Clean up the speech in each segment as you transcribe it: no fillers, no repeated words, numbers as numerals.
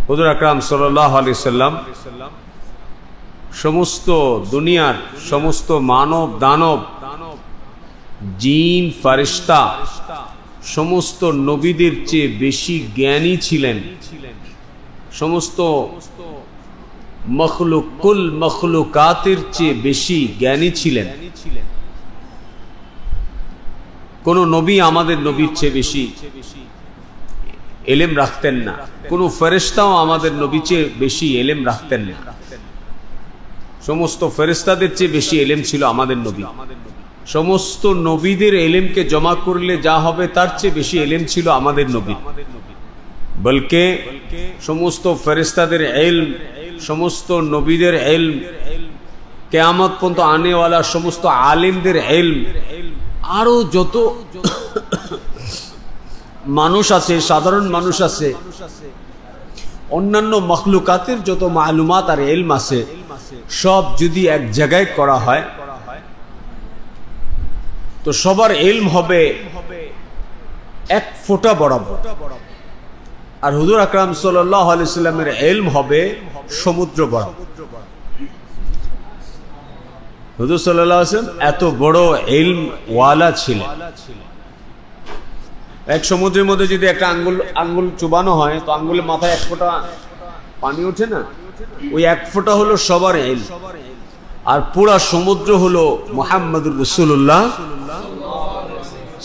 হুজুর আকরাম সাল্লাল্লাহু আলাইহি সাল্লাম সমস্ত দুনিয়ার সমস্ত মানব দানব জিন ফারিস্তা সমস্ত নবীদের চেয়ে বেশি জ্ঞানী ছিলেন। সমস্ত মখলুকুল মখলুকাতের চেয়ে বেশি জ্ঞানী ছিলেন। কোন নবী আমাদের নবীর চেয়ে বেশি ইলম রাখতেন না, কোন ফেরেশতাও আমাদের নবীর চেয়ে বেশি ইলম রাখতেন না। সমস্ত ফেরেশতাদের চেয়ে বেশি ইলম ছিল আমাদের নবী। সমস্ত নবীদের ইলমকে জমা করলে যা হবে তার চেয়ে বেশি ইলম ছিল আমাদের নবী। বলকে সমস্ত ফেরেশতাদের ইলম, সমস্ত নবীদের ইলম, কিয়ামত পর্যন্ত আনেওয়ালা সমস্ত আলিমদের ইলম, আরো যত মানুষ আছে, সাধারণ মানুষ আছে, অন্যান্য মখলুকাতের যত মালুমাত আর ইলম আছে, সব যদি এক জায়গায় করা হয় তো সবার ইলম হবে এক ফোঁটা বরাবর। আর হুজুর আকরাম সাল্লাল্লাহু আলাইহি সাল্লামের ইলম হবে সমুদ্র বরাবর। হুজুর সাল্লাল্লাহু আলাইহি সাল্লাম এত বড় ইলম ওয়ালা ছিলেন। এক সমুদ্রের মধ্যে যদি একটা আঙ্গুল চুবানো হয় তো আঙ্গুলের মাথায় এক ফোঁটা পানি ওঠে না? ওই এক ফোঁটা হলো সবার ইলম, আর পুরা সমুদ্র হলো মুহাম্মদুর রাসূলুল্লাহ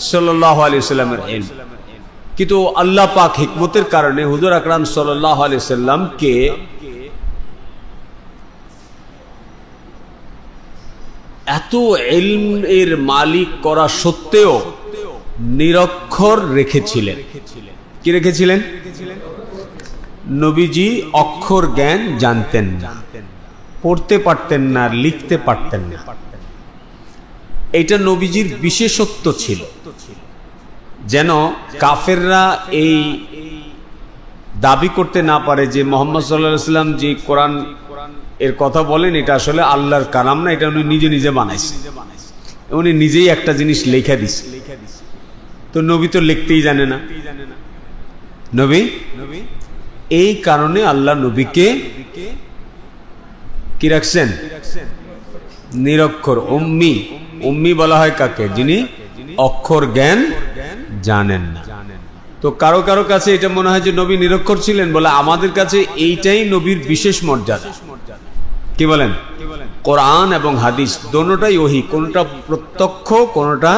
সাল্লাল্লাহু আলাইহি সাল্লামের ইলম। কিন্তু আল্লাহ পাক হিকমতের কারণে হুজুর আকরাম সাল্লাল্লাহু আলাইহি সাল্লামকে এত ইলম এর মালিক করা সত্ত্বেও নিরক্ষর রেখেছিলেন। কি রেখেছিলেন? নবীজি অক্ষর জ্ঞান জানতেন না, পড়তে পারতেন না, লিখতে পারতেন না। এটা নবীজির বিশেষত্ব ছিল, যেন কাফেররা এই দাবি করতে না পারে যে মুহাম্মদ সাল্লাল্লাহু আলাইহি ওয়াসাল্লাম যে কোরআন এর কথা বলেন এটা আসলে আল্লাহর কালাম না, এটা উনি নিজে নিজে বানাইছেন, উনি নিজেই একটা জিনিস লেখা দিছে। তো নবী তো লিখতেই জানে না। নবী এই কারণে আল্লাহ নবীকে কি রাখছেন? নিরক্ষর, উম্মি। উম্মি বলা হয় কাকে? যিনি অক্ষর জ্ঞান জানেন না। তো কারো কারো কাছে এটা মনে হয় যে নবী নিরক্ষর ছিলেন, বলে আমাদের কাছে এইটাই নবীর বিশেষ মর্যাদা। কি বলেন? কোরআন এবং হাদিস দোনোটাই ওহী, কোনটা প্রত্যক্ষ কোনটা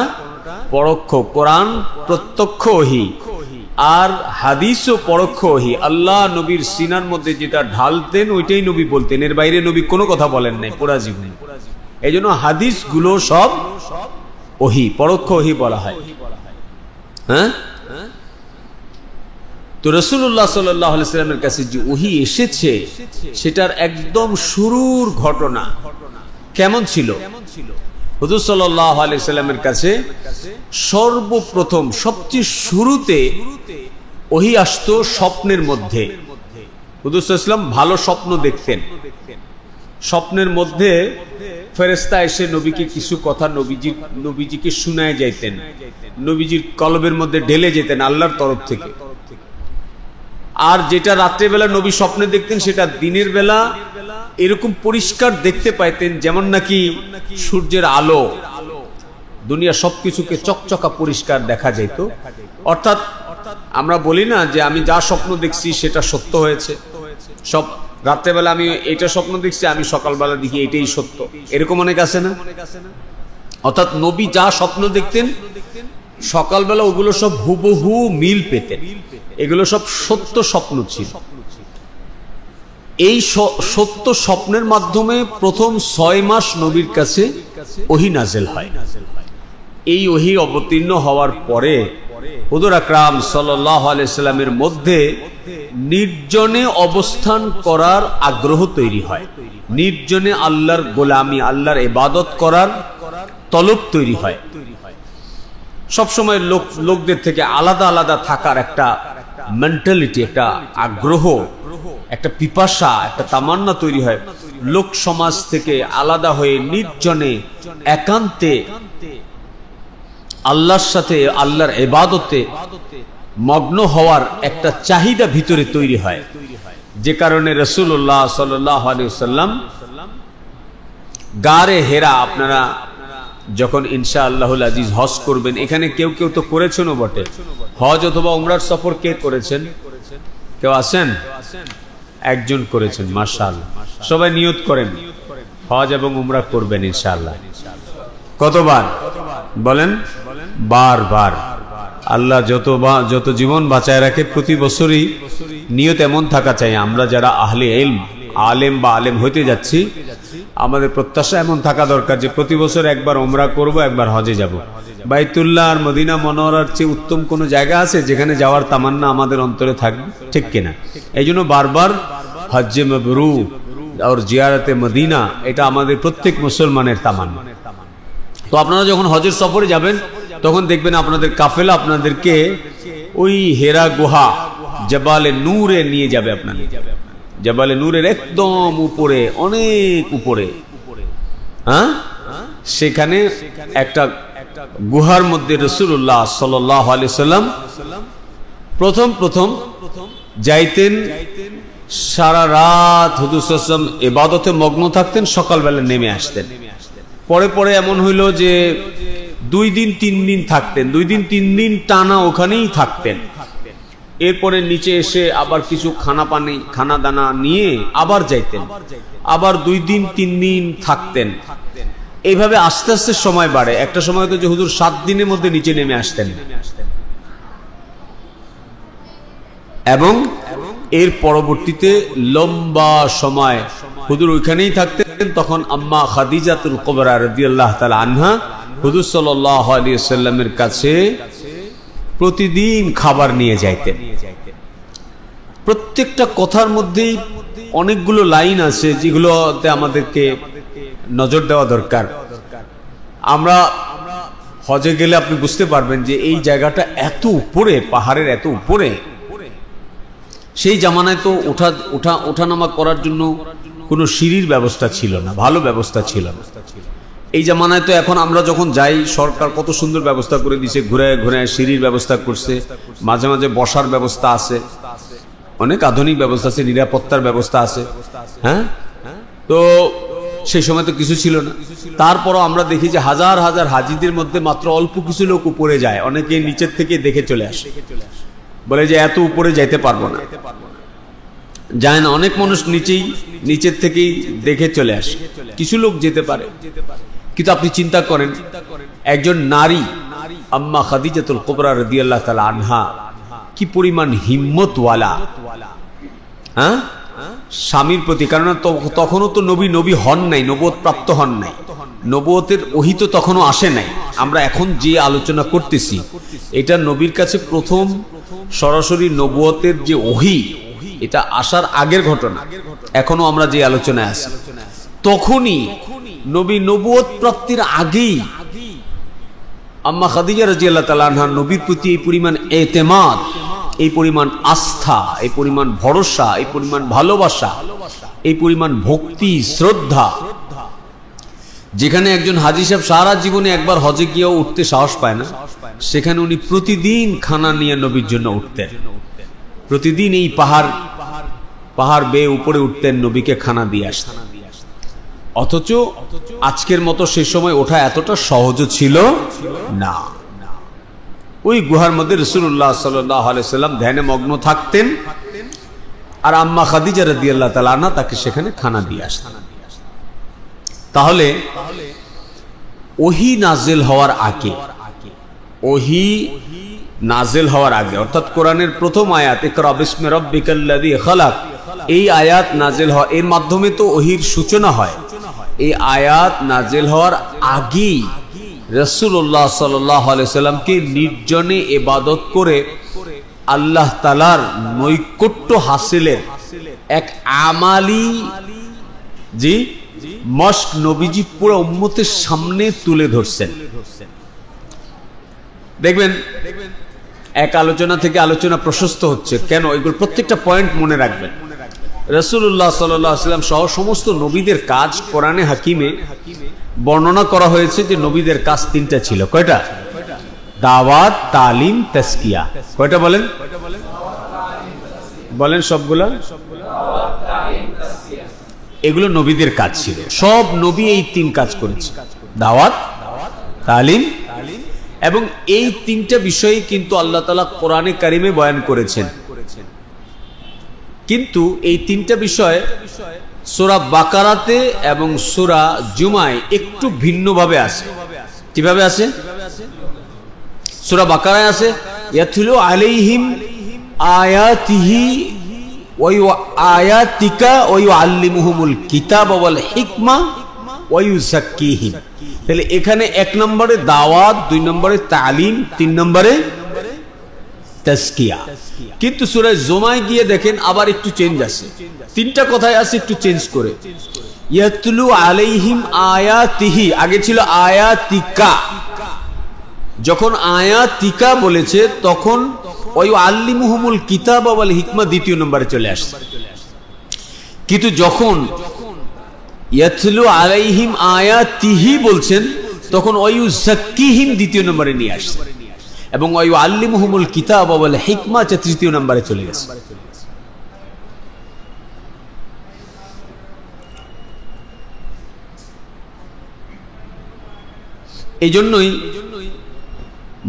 পরোক্ষ। কোরআন প্রত্যক্ষ ওহী আর হাদিসও পরোক্ষ ওহী। আল্লাহ নবীর সিনার মধ্যে যেটা ঢালতেন ওইটাই নবী বলতেন, এর বাইরে নবী কোনো কথা বলেন নাই পুরা জীবনে। এই জন্য হাদিস গুলো সব ওহী, পরোক্ষ ওহী বলা হয়। হ্যাঁ, তো রাসূলুল্লাহ সাল্লাল্লাহু আলাইহি ওয়াসাল্লামের কাছে যে ওহী এসেছে সেটার একদম শুরুর ঘটনা কেমন ছিল? হুজুর সাল্লাল্লাহু আলাইহি ওয়াসাল্লামের কাছে সর্বপ্রথম সবচেয়ে শুরুতে ওহী আসতো স্বপ্নের মধ্যে। হুজুর সাল্লাল্লাহু আলাইহি ওয়াসাল্লাম ভালো স্বপ্ন দেখতেন। স্বপ্নের মধ্যে ফেরেশতা এসে নবীকে কিছু কথা নবীজিকে শুনায় যাইতেন, নবীজির কলবের মধ্যে ঢেলে যেতেন আল্লাহর তরফ থেকে। আর যেটা রাত্রেবেলা নবী স্বপ্নে দেখতেন সেটা দিনের বেলা এরকম পরিষ্কার দেখতে পাইতেন যেমন নাকি সূর্যের আলো, দুনিয়া সবকিছুকে চকচকা পরিষ্কার দেখা যেত। অর্থাৎ আমরা বলি না যে আমি যা স্বপ্ন দেখছি সেটা সত্য হয়েছে, সব রাত্রেবেলা আমি এটা স্বপ্ন দেখছি, আমি সকালবেলা দেখি এটাই সত্য, এরকম অনেক আছে না? অর্থাৎ নবী যা স্বপ্ন দেখতেন সকালবেলা ওগুলো সব হুবহু মিল পেতেন, এগুলো সব সত্য স্বপ্ন ছিল। এই সত্য স্বপ্নের মাধ্যমে প্রথম 6 মাস নবীর কাছে ওহী নাযিল হয়। এই ওহী অবতীর্ণ হওয়ার পরে হুজুর আকরাম সাল্লাল্লাহু আলাইহি সাল্লামের মধ্যে নির্জনে অবস্থান করার আগ্রহ তৈরি হয়, নির্জনে আল্লাহর গোলামি, আল্লাহর ইবাদত করার তলব তৈরি হয়। সবসময় লোকদের থেকে আলাদা আলাদা থাকার একটা মেন্টালিটি, একটা আগ্রহ, একটা পিপাসা, একটা তামান্না তৈরি হয়। লোক সমাজ থেকে আলাদা হয়ে নির্জনে একান্তে আল্লাহর সাথে আল্লাহর ইবাদতে মগ্ন হওয়ার একটা চাহিদা ভিতরে তৈরি হয়। যে কারণে রাসূলুল্লাহ সাল্লাল্লাহু আলাইহি ওয়াসাল্লাম গারে হেরা, আপনারা যখন ইনশাআল্লাহুল আজিজ হজ করবেন, এখানে কেউ কেউ তো করেছেনও বটে, হজ অথবা উমরার সফর কে করেছেন? কেউ আছেন? একজন করেছেন, মাশাআল্লাহ। সবাই নিয়ত করেন হজ এবং উমরা করবেন ইনশাআল্লাহ। কতবার বলেন? বারবার। আল্লাহ যত জীবন বাঁচায় রাখে, প্রতি বছরই নিয়ত এমন থাকা চাই, আমরা যারা আহলে ইলম, আলেম বা আলেম হইতে যাচ্ছি, আমাদের প্রত্যাশা এমন থাকা দরকার যে প্রতি বছর একবার উমরা করব, একবার হজে যাব। বাইতুল্লাহ আর মদিনা মনোহরার চেয়ে উত্তম কোনো জায়গা আছে যেখানে যাওয়ার তামান্না আমাদের অন্তরে থাকবে? ঠিক কিনা? এই জন্য বারবার হজ্জে মাবরুর আর জিয়ারতে মদিনা, এটা আমাদের প্রত্যেক মুসলমানের তামান্না। তো আপনারা যখন হজের সফরে যাবেন, তখন দেখবেন আপনাদের কাফেলা আপনাদেরকে ওই হেরা গুহা জবালে নূরে নিয়ে যাবে। আপনাদের জবালে নূরের একদম উপরে, অনেক উপরে, হ্যাঁ, সেখানে একটা গুহার মধ্যে রাসূলুল্লাহ সাল্লাল্লাহু আলাইহি সাল্লাম প্রথম যাইতেন, সারা রাত হুজুর সাল্লাল্লাহু আলাইহি ওয়াসাল্লাম ইবাদতে মগ্ন থাকতেন, সকালবেলা নেমে আসতেন। পরে পরে এমন হইল যে 2 দিন 3 দিন থাকতেন, 2 দিন 3 দিন টানা ওখানেই থাকতেন। এরপরে নিচে এসে আবার কিছু খানা দানা নিয়ে আবার যাইতেন, আবার 2 দিন 3 দিন থাকতেন। এইভাবে আস্তে আস্তে সময় বাড়ে। একটা সময় তো যে হুজুর 7 দিনের মধ্যে নিচে নেমে আসতেন, এবং এর পরবর্তীতে লম্বা সময় হুজুর ওইখানেই থাকতেন। তখন আম্মা খাদিজাতুল কুবরা রাদিয়াল্লাহু তাআলা আনহা হুজুর সাল্লাল্লাহু আলাইহি ওয়াসাল্লামের কাছে প্রতিদিন খাবার নিয়ে যাইতেন। প্রত্যেকটা কথার মধ্যেই অনেকগুলো লাইন আছে যেগুলোতে আমাদেরকে নজর দেওয়া দরকার। আমরা হজে গেলে আপনি বুঝতে পারবেন যে এই জায়গাটা এত উপরে, পাহাড়ের এত উপরে। সেই জামানায় তো ওঠানামা করার জন্য কোনো সিঁড়ির ব্যবস্থা ছিল না, ভালো ব্যবস্থা ছিল না। এই জামানায় তো এখন আমরা যখন যাই, সরকার কত সুন্দর ব্যবস্থা করে দিয়েছে, ঘুরে ঘুরে সিঁড়ির ব্যবস্থা করছে, মাঝে মাঝে বসার ব্যবস্থা আছে, অনেক আধুনিক ব্যবস্থা আছে, নিরাপত্তার ব্যবস্থা আছে। হ্যাঁ, তো সেই সময় তো কিছু ছিল না। তারপরও আমরা দেখি যে হাজার হাজার হাজিদের মধ্যে মাত্র অল্প কিছু লোক উপরে যায়, অনেকে নিচের থেকে দেখে চলে আসে, বলে যে এত উপরে যাইতে পারবো না, যায় না। অনেক মানুষ নিচের থেকেই দেখে চলে আসে, কিছু লোক যেতে পারে। কিন্তু আপনি চিন্তা করেন, একজন নারী আম্মা খাদিজাতুল কুবরা রাদিয়াল্লাহু তাআলা আনহা কি পরিমাণ হিম্মতওয়ালা, হ্যাঁ, স্বামীর প্রতি। কারণ তখনও তো নবী হন নাই, নবুয়ত প্রাপ্ত হন নাই, নবুয়তের ওহী তো তখনও আসে নাই। আমরা এখন যে আলোচনা করতেছি, এটা নবীর কাছে প্রথম সরাসরি নবুয়তের যে ওহী, এটা আসার আগের ঘটনা। এখনো আমরা যে আলোচনায় আছি, তখনই নবী নবুয়ত প্রাপ্তির আগেই আম্মা খাদিজা রাদিয়াল্লাহু তাআলা আনহা নবীর প্রতি এই পরিমাণ এতেমাদ, এই পরিমাণ আস্থা, এই পরিমাণ ভরসা, এই পরিমাণ ভালোবাসা, এই পরিমাণ ভক্তি শ্রদ্ধা, যেখানে একজন হাজী সাহেব সারা জীবনে একবার হজে গিয়েও উঠতে সাহস পায় না, সেখানে উনি প্রতিদিন খানা নিয়ে নবীর জন্য উঠতেন। প্রতিদিন এই পাহাড় বেয়ে উপরে উঠতেন, নবীকে খানা দিয়ে আসতেন। অথচ আজকের মতো সে সময় ওঠা এতটা সহজ ছিল না। ওই গুহার মধ্যে রাসূলুল্লাহ সাল্লাল্লাহু আলাইহি সাল্লাম ধ্যানে মগ্ন থাকতেন, আর আম্মা খাদিজা রাদিয়াল্লাহু তাআলা আনহা তাকে সেখানে খানা দিয়ে আসতেন। তাহলে ওহী নাজিল হওয়ার আগে, ওহী নাজিল হওয়ার আগে, অর্থাৎ কোরআনের প্রথম আয়াত ইকরা বিসমি রাব্বিকাল্লাযী খালাক, এই আয়াত নাজিল হওয়া, এর মাধ্যমে তো ওহীর সূচনা হয়। এই আয়াত নাজিল হওয়ার আগেই রাসূলুল্লাহ সাল্লাল্লাহু আলাইহি সাল্লামকে নির্জনে ইবাদত করে আল্লাহ তাআলার নৈকট্য হাসিলের এক আমালি মশক নবীজি পুরো উম্মতের সামনে তুলে ধরছেন। দেখবেন এক আলোচনা থেকে আলোচনা প্রশস্ত হচ্ছে কেন, এগুলো প্রত্যেকটা পয়েন্ট মনে রাখবেন। রাসূলুল্লাহ সাল্লাল্লাহু আলাইহি ওয়াসাল্লাম সহ সমস্ত নবীদের কাজ কোরআনে হাকিমে বর্ণনা করা হয়েছে যে নবীদের কাজ 3টা ছিল। কয়টা? দাওয়াত, তালিম, তাজকিয়া। কয়টা বলেন? বলেন সবগুলা? এগুলো নবীদের কাজ ছিল। সব নবী এই 3 কাজ করেছে, দাওয়াত, তালিম এবং এই 3টা বিষয় কিন্তু আল্লাহ তাআলা কোরআনে কারিমে বয়ান করেছেন। কিন্তু এই 3টা বিষয় সূরা বাকারাতে এবং সূরা জুমায় একটু ভিন্নভাবে আছে। কিভাবে আছে? সূরা বাকারায় আছে ইয়াতলু আলাইহিম আয়াতিহি ওয়া আয়াতিকা ওয়া ইউআল্লিমুহুমুল কিতাবা ওয়াল হিকমা ওয়া ইউযাক্কিহিম। তাহলে এখানে 1 নম্বরে দাওয়াত, 2 নম্বরে তালিম, 3 নম্বরে তাজকিয়া। কিন্তু সূরা জুমায় গিয়ে দেখেন আবার একটু চেঞ্জ আছে, 3টা কথায় আছে একটু চেঞ্জ করে। ইয়াতলু আলাইহিম আয়াতিহি, আগে ছিল আয়াতিকা। যখন আয়াতিকা বলেছে তখন ওই আল্লিমুহুমুল কিতাবা ওয়াল হিকমা 2 নম্বরে চলে আসছে। কিন্তু যখন ইয়াতলু আলাইহিম আয়াতিহি বলছেন তখন ওই ইউযাক্কিহিম 2 নম্বরে নিয়ে আসছে এবং ওই আল্লিমুহুমুল কিতাবা ওয়াল হিকমা 3 নম্বরে চলে গেছে। এই জন্যই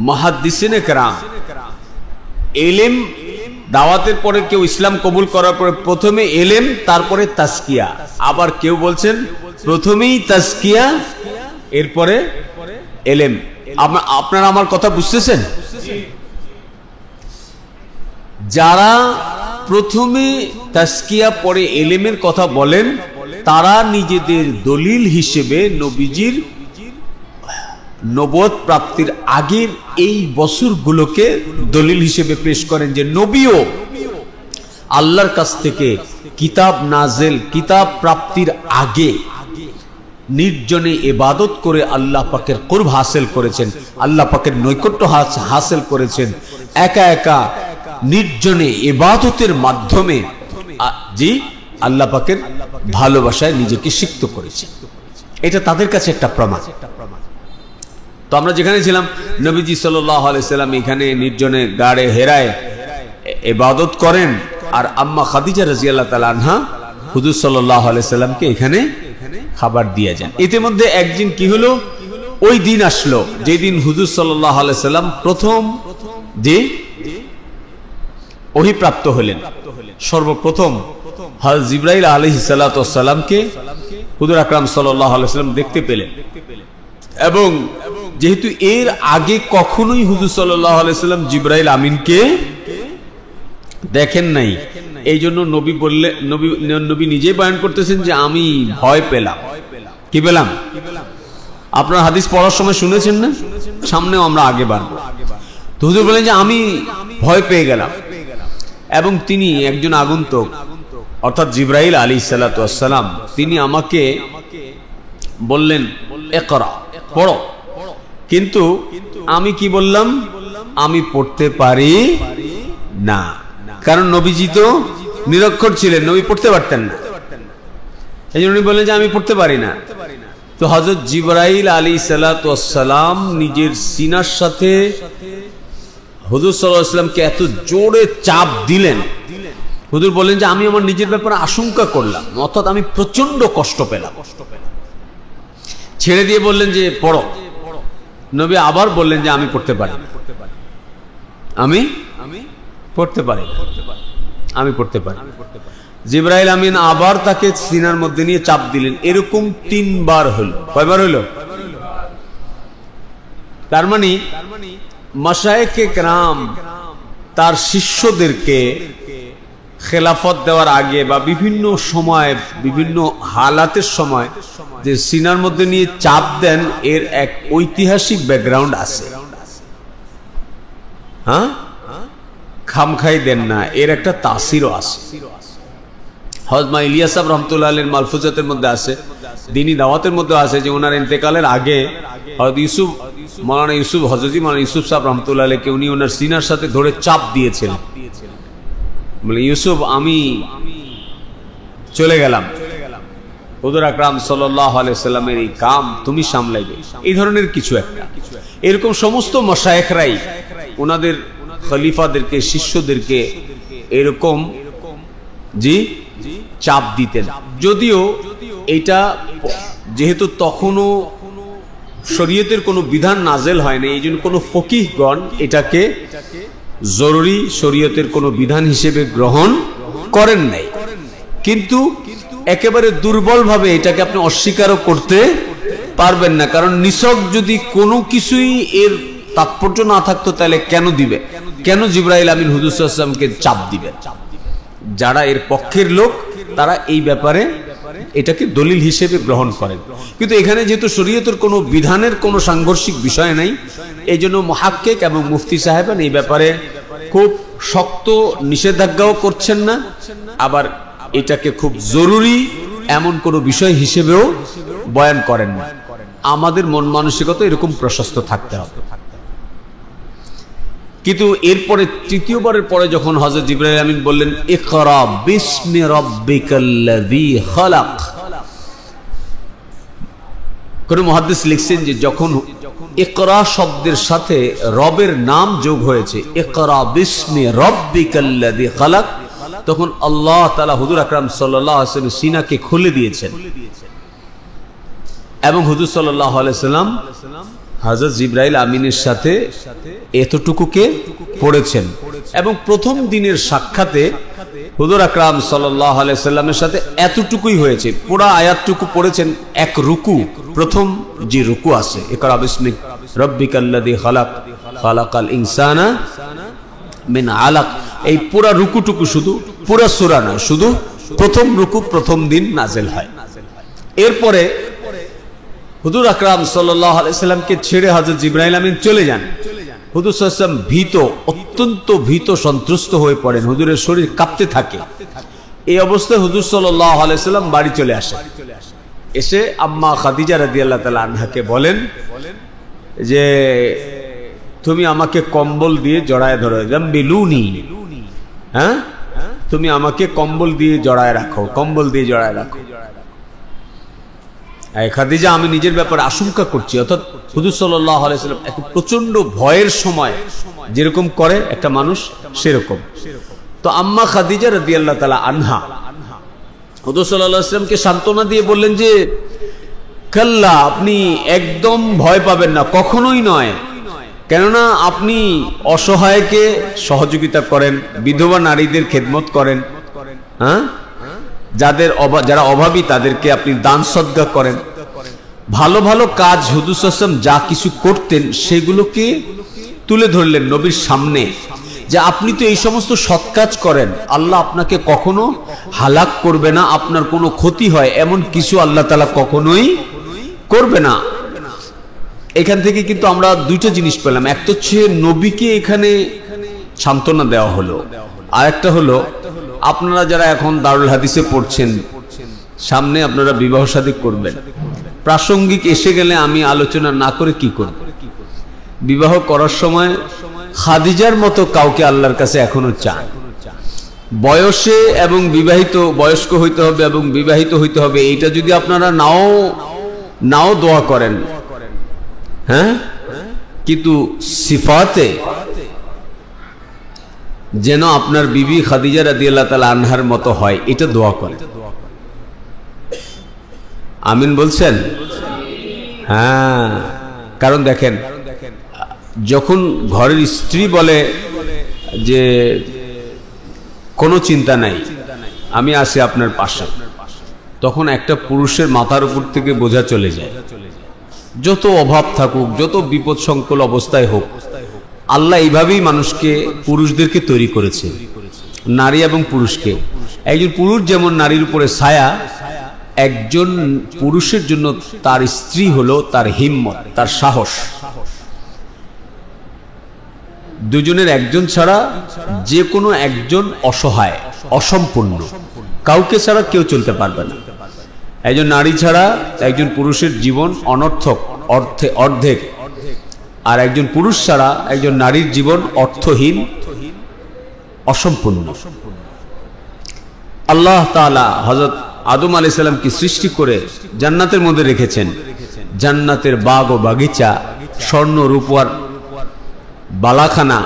মুহাদ্দিসিনে কেরাম ইলম দাওয়াতের পরে কেউ ইসলাম কবুল করার পরে প্রথমে ইলম তারপরে তাজকিয়া, আবার কেউ বলছেন প্রথমেই তাজকিয়া এরপরে ইলম। আপনারা আমার কথা বুঝতেছেন? যারা প্রথমে তাজকিয়া পরে ইলমের কথা বলেন তারা নিজেদের দলিল হিসেবে নবীজির নবুয়ত প্রাপ্তির আগের এই বছরগুলোকে দলিল হিসেবে পেশ করেন যে নবীও আল্লাহর কাছ থেকে কিতাব নাজেল, কিতাব প্রাপ্তির আগে নির্জনে ইবাদত করে আল্লাহ পাকের কুরব হাসিল করেছেন, আল্লাহ পাকের নৈকট্য হাসিল করেছেন, একা একা নির্জনে ইবাদতের মাধ্যমে জি আল্লাহ পাকের ভালোবাসায় নিজেকে সিক্ত করেছেন। এটা তাদের কাছে একটা প্রমাণ। তো আমরা যেখানে ছিলাম নবীজি সাল্লাল্লাহু আলাইহি সাল্লাম এখানে নির্জনে গাড়ে হেরায় ইবাদত করেন আর আম্মা খাদিজা রাদিয়াল্লাহু তাআলা আনহা হুজুর সাল্লাল্লাহু আলাইহি সাল্লামকে এখানে খাবার দিয়ে যান। ইতিমধ্যে একদিন কি হলো, ওই দিন আসলো যেদিন হুজুর সাল্লাল্লাহু আলাইহি সাল্লাম প্রথম যে ওহী প্রাপ্ত হলেন। সর্বপ্রথম হযরত জিবরাইল আলাইহিস সালাতু ওয়াস সালামকে হুজুর আকরাম সাল্লাল্লাহু আলাইহি সাল্লাম দেখতে পেলেন এবং যেহেতু এর আগে কখনোই হুজুর সাল্লাল্লাহু আলাইহি সাল্লাম জিবরাইল আমিনকে দেখেন নাই, এই জন্য নবী বললে নবী নিজেই বয়ান করতেছেন যে আমি ভয় পেলাম। কি পেলাম? আপনার হাদিস পড়ার সময় শুনেছেন না, সামনেও আমরা আগে বাড়বো। তো হুজুর বলেন যে আমি ভয় পেয়ে গেলাম এবং তিনি একজন আগন্তুক অর্থাৎ জিবরাইল আলাইহিস সালাতু ওয়াস সালাম তিনি আমাকে বললেন ইকরা, পড়ো। কিন্তু আমি কি বললাম? আমি পড়তে পারি না, কারণ নবীজি তো নিরক্ষর ছিলেন, নবী পড়তে পারতেন না। এই জন্য উনি বললেন যে আমি পড়তে পারি না। তো হযরত জিবরাইল আলাইহিস সালাতু ওয়াস সালাম নিজের সিনার সাথে হুজুর সাল্লাল্লাহু আলাইহি ওয়াসাল্লামকে এত জোরে চাপ দিলেন, হুজুর বলেন যে আমি আমার নিজের ব্যাপারে আশঙ্কা করলাম, অর্থাৎ আমি প্রচন্ড কষ্ট পেলাম। ছেড়ে দিয়ে বললেন যে পড়ো। নবী আবার বললেন যে আমি পড়তে পারি, আমি পড়তে পারি, আমি পড়তে পারি। জিবরাইল আমিন আবার তাকে সিনার মধ্যে নিয়ে চাপ দিলেন। এরকম 3 বার হলো। কয়বার হলো? তার মানে মাশায়েখে কেরাম তার শিষ্যদেরকে খেলাফত দেওয়ার আগে বা বিভিন্ন সময় বিভিন্ন হালাতের সময় যে সিনার মধ্যে নিয়ে চাপ দেন, এর এক ঐতিহাসিক ব্যাকগ্রাউন্ড আছে। হ্যাঁ, খামখাই দেন না, এর একটা তাসিরও আছে। হযরত মা ইলিয়াস সাহেব রাহমাতুল্লাহ আলাইহির মালফুজাতের মধ্যে আছে, দ্বীনি দাওয়াতের মধ্যে আছে যে ওনার ইন্তেকালের আগে হযরত ইউসুফ মাওলানা ইউসুফ হযরতি মাওলানা ইউসুফ সাহেব রাহমাতুল্লাহ আলাইহিকে উনি ওনার সিনার সাথে ধরে চাপ দিয়েছিলেন, বলে ইউসুফ আমি চলে গেলাম, হুজুর আকরাম সাল্লাল্লাহু আলাইহি ওয়াসাল্লামের এই কাম তুমি সামলাইবে, এই ধরনের কিছু একটা। এরকম সমস্ত মাশায়েখরাই ওনাদের খলিফাদেরকে শিষ্যদেরকে এরকম জি চাপ দিতেন। যদিও এটা যেহেতু তখনও শরীয়তের কোনো বিধান নাজেল হয় না, এই জন্য কোনো ফকিহগণ এটাকে জরুরি শরীয়তের কোনো বিধান হিসেবে গ্রহণ করেন নাই। কিন্তু একেবারে দুর্বলভাবে এটাকে আপনি অস্বীকারও করতে পারবেন না, কারণ নিছক যদি কোনো কিছুই এর তাৎপর্য না থাকতো তাহলে কেন দিবে, কেন জিবরাইল আমিন হুজুর সাল্লাল্লাহু আলাইহি ওয়াসাল্লামকে চাপ দিবেন? যারা এর পক্ষের লোক তারা এই ব্যাপারে এটাকে দলিল হিসেবে গ্রহণ করেন। কিন্তু এখানে যেহেতু শরীয়তের কোনো বিধানের কোনো সাংঘর্ষিক বিষয় নাই, এই জন্য মুহাক্কিক এবং মুফতি সাহেবান এই ব্যাপারে খুব শক্ত নিষেধাজ্ঞাও করছেন না, আবার এটাকে খুব জরুরি এমন কোনো বিষয় হিসেবেও বয়ান করেন না। আমাদের মন মানসিকতা এরকম প্রশস্ত থাকতে হবে। কিন্তু এরপরে তৃতীয়বারের পরে যখন হযরত জিবরাইল আমিন বললেন ইকরা বিসমি রাব্বিকাল্লাযী খালাক, কোন মুহাদ্দিস লিখছেন যে যখন ইকরা শব্দের সাথে রবের নাম যোগ হয়েছে, ইকরা বিসমি রাব্বিকাল্লাযী খালাক, তখন আল্লাহ তাআলা হুজুর আকরাম সাল্লাল্লাহু আলাইহি ওয়াসাল্লাম সিনাকে খুলে দিয়েছেন এবং হুজুর সাল্লাল্লাহু আলাইহি ওয়াসাল্লাম হযরত জিবরাইল আমিনের সাথে এতটুকুকে পড়েছেন। এবং প্রথম দিনের সাক্ষাতে হুজুর আকরাম সাল্লাল্লাহু আলাইহি ওয়াসাল্লামের সাথে এতটুকুই হয়েছে, পুরো আয়াতটুকু পড়েছেন এক রুকু। প্রথম যে রুকু আছে ইকরা বিসমি রাব্বিকাল্লাযী খালাক খালাকাল ইনসানা মিন আলাক, এই পুরো রুকুটুকু শুধু পুরো সূরা না, শুধু প্রথম রুকু প্রথম দিন নাজেল হয়। এরপরে হুজুর আকরাম সাল্লাল্লাহু আলাইহি ওয়াসাল্লামকে ছেড়ে হযরত জিবরাইল আমিন চলে যান। হুজুর সাল্লাল্লাহু আলাইহি ওয়াসাল্লাম ভীত, অত্যন্ত ভীত সন্ত্রস্ত হয়ে পড়েন, হুজুরের শরীর কাঁপতে থাকে। এই অবস্থায় হুজুর সাল্লাল্লাহু আলাইহি ওয়াসাল্লাম বাড়ি চলে আসেন। এসে আম্মা খাদিজা রাদিয়াল্লাহু তাআলা আনহাকে বলেন যে তুমি আমাকে কম্বল দিয়ে জড়ায় ধরো, জাম্বিলুনি, হ্যাঁ তুমি আমাকে কম্বল দিয়ে জড়ায় রাখো, কম্বল দিয়ে জড়ায় রাখো। খাদিজা আমি নিজের ব্যাপারে আশঙ্কা করছি, অর্থাৎ হুজুর সাল্লাল্লাহু আলাইহি ওয়াসাল্লাম এক প্রচন্ড ভয়ের সময় যেরকম করে একটা মানুষ সেরকম। তো আম্মা খাদিজা রাদিয়াল্লাহু তাআলা আনহা হুজুর সাল্লাল্লাহু আলাইহি ওয়াসাল্লামকে সান্ত্বনা দিয়ে বললেন যে কাল্লা, আপনি একদম ভয় পাবেন না, কখনোই নয়, কেননা আপনি অসহায়কে সহযোগিতা করেন, বিধবা নারীদের খেদমত করেন, হ্যাঁ যারা অভাবী তাদেরকে আপনি দান সদকা করেন, ভালো ভালো কাজ হুজুর সাল্লাল্লাহু আলাইহি ওয়াসাল্লাম যা কিছু করতেন সেগুলোকে তুলে ধরলেন নবীর সামনে, যে আপনি তো এই সমস্ত সৎ কাজ করেন, আল্লাহ আপনাকে কখনো হালাক করবে না, আপনার কোনো ক্ষতি হয় এমন কিছু আল্লাহ তাআলা কখনোই করবে না। এখান থেকে কিন্তু আমরা দুইটা জিনিস পেলাম, একটা হচ্ছে নবীকে এখানে সান্ত্বনা দেওয়া হলো, আর একটা হলো আপনারা যারা এখন দারুল হাদিসে পড়ছেন, সামনে আপনারা বিবাহ শাদী করবেন, প্রাসঙ্গিক এসে গেলে আমি আলোচনা না করে কি করব? বিবাহ করার সময় খাদিজার মতো কাউকে আল্লাহর কাছে এখনো চান, বয়সে এবং বিবাহিত, বয়স্ক হইতে হবে এবং বিবাহিত হইতে হবে, এইটা যদি আপনারা নাও দোয়া করেন, হ্যাঁ, কিন্তু সিফাতে যেন আপনার বিবি খাদিজা রাদিয়াল্লাহু তাআলা আনহার মতো হয়, এটা দোয়া করেন। আমিন বলছেন? হ্যাঁ, কারণ দেখেন যখন ঘরের স্ত্রী বলে যে কোনো চিন্তা নাই, আমি আছি আপনার পাশে, তখন একটা পুরুষের মাথার উপর থেকে বোঝা চলে যায়। যত অভাব থাকুক, যত বিপদ সংকুল অবস্থায় হোক, আল্লাহ এইভাবেই মানুষকে, পুরুষদেরকে তৈরি করেছে, নারী এবং পুরুষকে। একজন পুরুষ যেমন নারীর উপরে ছায়া, একজন পুরুষের জন্য তার স্ত্রী হলো তার হিম্মত, তার সাহস। দুজনের একজন ছাড়া যে কোনো একজন অসহায়, অসম্পূর্ণ, কাউকে ছাড়া কেউ চলতে পারবে না। একজন নারী ছাড়া একজন পুরুষের জীবন অনর্থক, অর্ধেক, আর একজন পুরুষ ছাড়া একজন নারীর জীবন অর্থহীন, অসম্পূর্ণ। আল্লাহ তাআলা হযরত আদম আলাইহিস সালামকে সৃষ্টি করে জান্নাতের মধ্যে রেখেছেন। জান্নাতের বাগ ও বাগিচা, স্বর্ণ রূপার বালাখানা,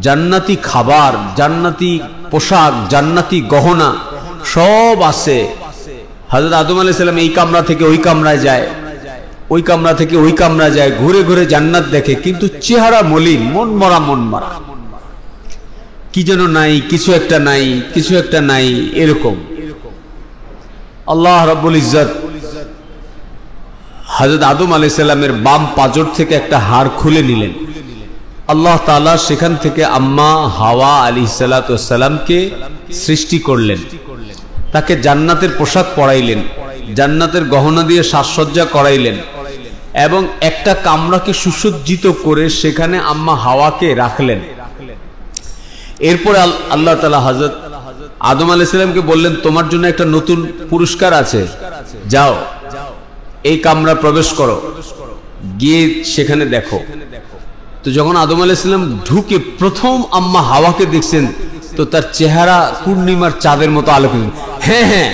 জান্নাতি খাবার, জান্নাতি পোশাক, জান্নাতি গহনা সব আছে। হযরত আদম আলাইহিস সালাম এই কামরা থেকে ওই কামরায় যায়, ওই কামরা থেকে ওই কামরা যায়, ঘুরে ঘুরে জান্নাত দেখে, কিন্তু চেহারা মলিন, মন মরা, কি যেন নাই, কিছু একটা নাই, কিছু একটা নাই, এরকম। আল্লাহ রাব্বুল ইজ্জত হযরত আদম আলাইহিস সালামের বাম পাজর থেকে একটা হাড় খুলে নিলেন। আল্লাহ তাআলা সেখান থেকে আম্মা হাওয়া আলাইহিস সালামকে সৃষ্টি করলেন, তাকে জান্নাতের পোশাক পরাইলেন, জান্নাতের গহনা দিয়ে সাজসজ্জা করাইলেন, এবং একটা কামরাকে সুসজ্জিত করে সেখানে আম্মা হাওয়াকে রাখলেন। এরপরে আল্লাহ তাআলা হযরত আদম আলাইহিস সালামকে বললেন, তোমার জন্য একটা নতুন পুরস্কার আছে, যাও এই কামরা প্রবেশ করো, গিয়ে সেখানে দেখো। তো যখন আদম আলাইহিস সালাম ঢুকে প্রথম আম্মা হাওয়াকে দেখছেন, তো তার চেহারা পূর্ণিমার চাঁদের মতো আলোকিত। হ্যাঁ হ্যাঁ,